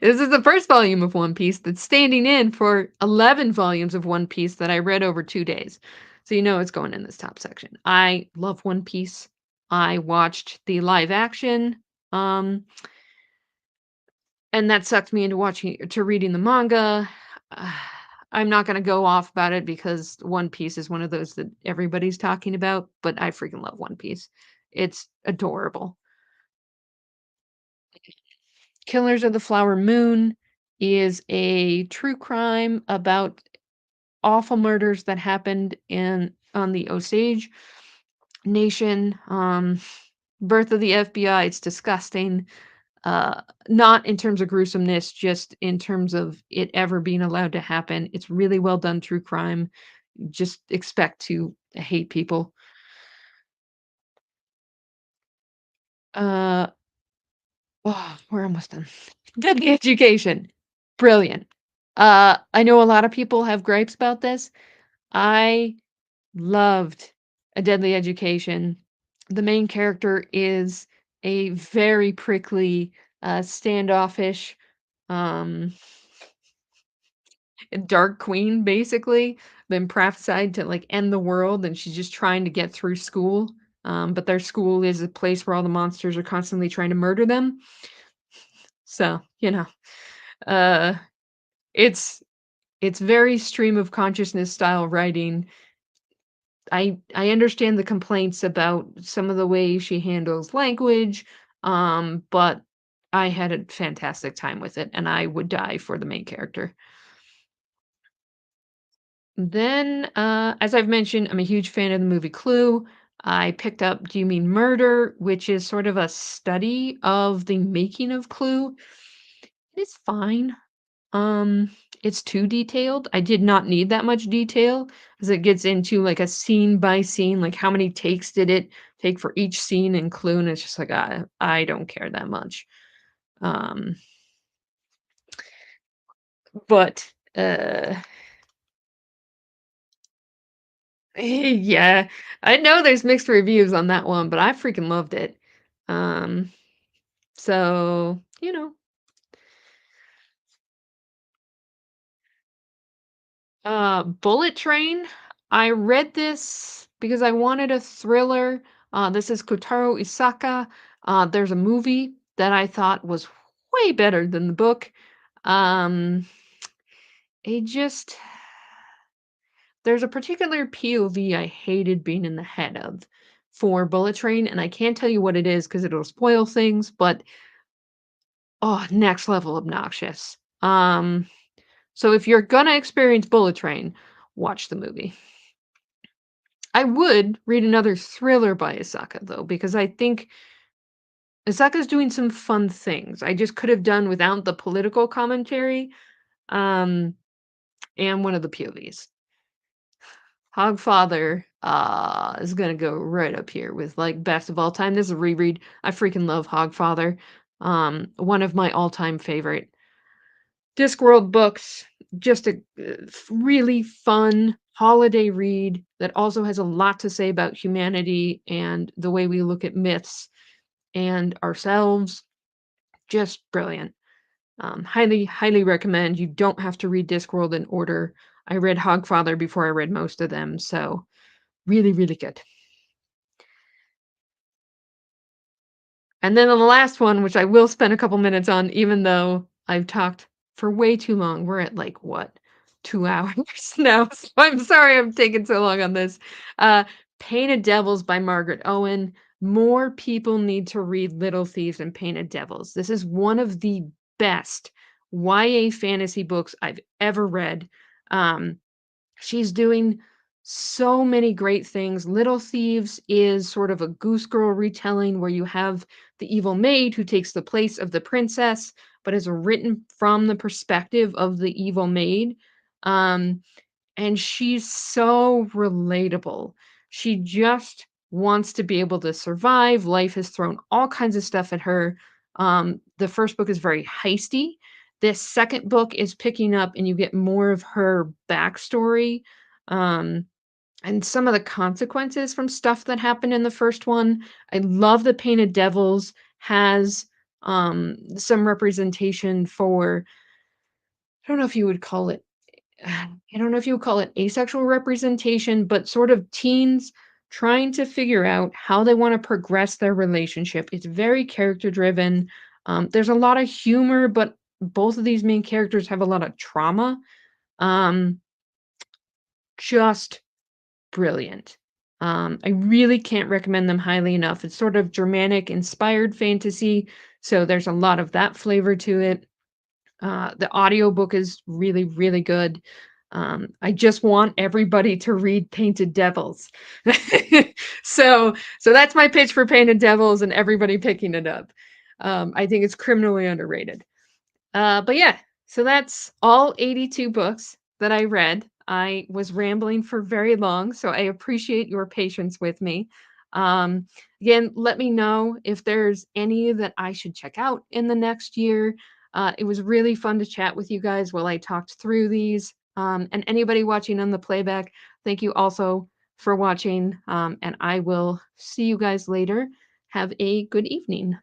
this is the first volume of One Piece that's standing in for 11 volumes of One Piece that I read over 2 days. So you know it's going in this top section. I love One Piece. I watched the live action. Um, And that sucked me into reading the manga. I'm not gonna go off about it because One Piece is one of those that everybody's talking about, but I freaking love One Piece. It's adorable. Killers of the Flower Moon is a true crime about awful murders that happened in on the Osage Nation. Birth of the FBI, it's disgusting. Uh, Not in terms of gruesomeness, just in terms of it ever being allowed to happen. It's really well done true crime. Just expect to hate people. Uh, oh, we're almost done. Deadly Education. Brilliant. I know a lot of people have gripes about this. I loved A Deadly Education. The main character is a very prickly, standoffish, um, dark queen, basically. been prophesied to, like, end the world, and she's just trying to get through school, but their school is a place where all the monsters are constantly trying to murder them. So, uh, it's it's very stream of consciousness style writing. I understand the complaints about some of the way she handles language, but I had a fantastic time with it, and I would die for the main character. Then, as I've mentioned, I'm a huge fan of the movie Clue. I picked up Do You Mean Murder, which is sort of a study of the making of Clue. It's fine. Um, it's too detailed. I did not need that much detail as it gets into like a scene by scene, like how many takes did it take for each scene in Clue, and it's just like I don't care that much. Um, but yeah, I know there's mixed reviews on that one, but I freaking loved it. Um, so Bullet Train. I read this because I wanted a thriller. This is Kotaro Isaka. There's a movie that I thought was way better than the book. Um, it just there's a particular POV I hated being in the head of for Bullet Train, and I can't tell you what it is because it'll spoil things, but oh, next level obnoxious. So if you're gonna experience Bullet Train, watch the movie. I would read another thriller by Isaka though, because I think Isaka's doing some fun things. I just could have done without the political commentary, um, and one of the POVs. Hogfather, is gonna go right up here with, like, best of all time. This is a reread. I freaking love Hogfather. One of my all-time favorite Discworld books. Just a, really fun holiday read that also has a lot to say about humanity and the way we look at myths and ourselves. Just brilliant. Highly, highly recommend. You don't have to read Discworld in order. I read Hogfather before I read most of them, so really, really good. And then the last one, which I will spend a couple minutes on, even though I've talked for way too long. We're at like what, 2 hours now. So I'm sorry I'm taking so long on this. Uh, Painted Devils by Margaret Owen. More people need to read Little Thieves and Painted Devils. This is one of the best YA fantasy books I've ever read. Um, She's doing so many great things. Little Thieves is sort of a Goose Girl retelling where you have the evil maid who takes the place of the princess, but is written from the perspective of the evil maid. Um, and she's so relatable. She just wants to be able to survive. Life has thrown all kinds of stuff at her. The first book is very heisty. This second book is picking up, and you get more of her backstory, um, and some of the consequences from stuff that happened in the first one. I love the Painted Devils has some representation for, I don't know if you would call it I don't know if you would call it asexual representation, but sort of teens trying to figure out how they want to progress their relationship. It's very character driven. There's a lot of humor, but both of these main characters have a lot of trauma. Um, just brilliant. I really can't recommend them highly enough. It's sort of Germanic inspired fantasy, so there's a lot of that flavor to it. The audiobook is really, really good. I just want everybody to read Painted Devils. So that's my pitch for Painted Devils and everybody picking it up. I think it's criminally underrated. But yeah, so that's all 82 books that I read. I was rambling for very long, so I appreciate your patience with me. Um, Again, let me know if there's any that I should check out in the next year. It was really fun to chat with you guys while I talked through these. And anybody watching on the playback, thank you also for watching. And I will see you guys later. Have a good evening.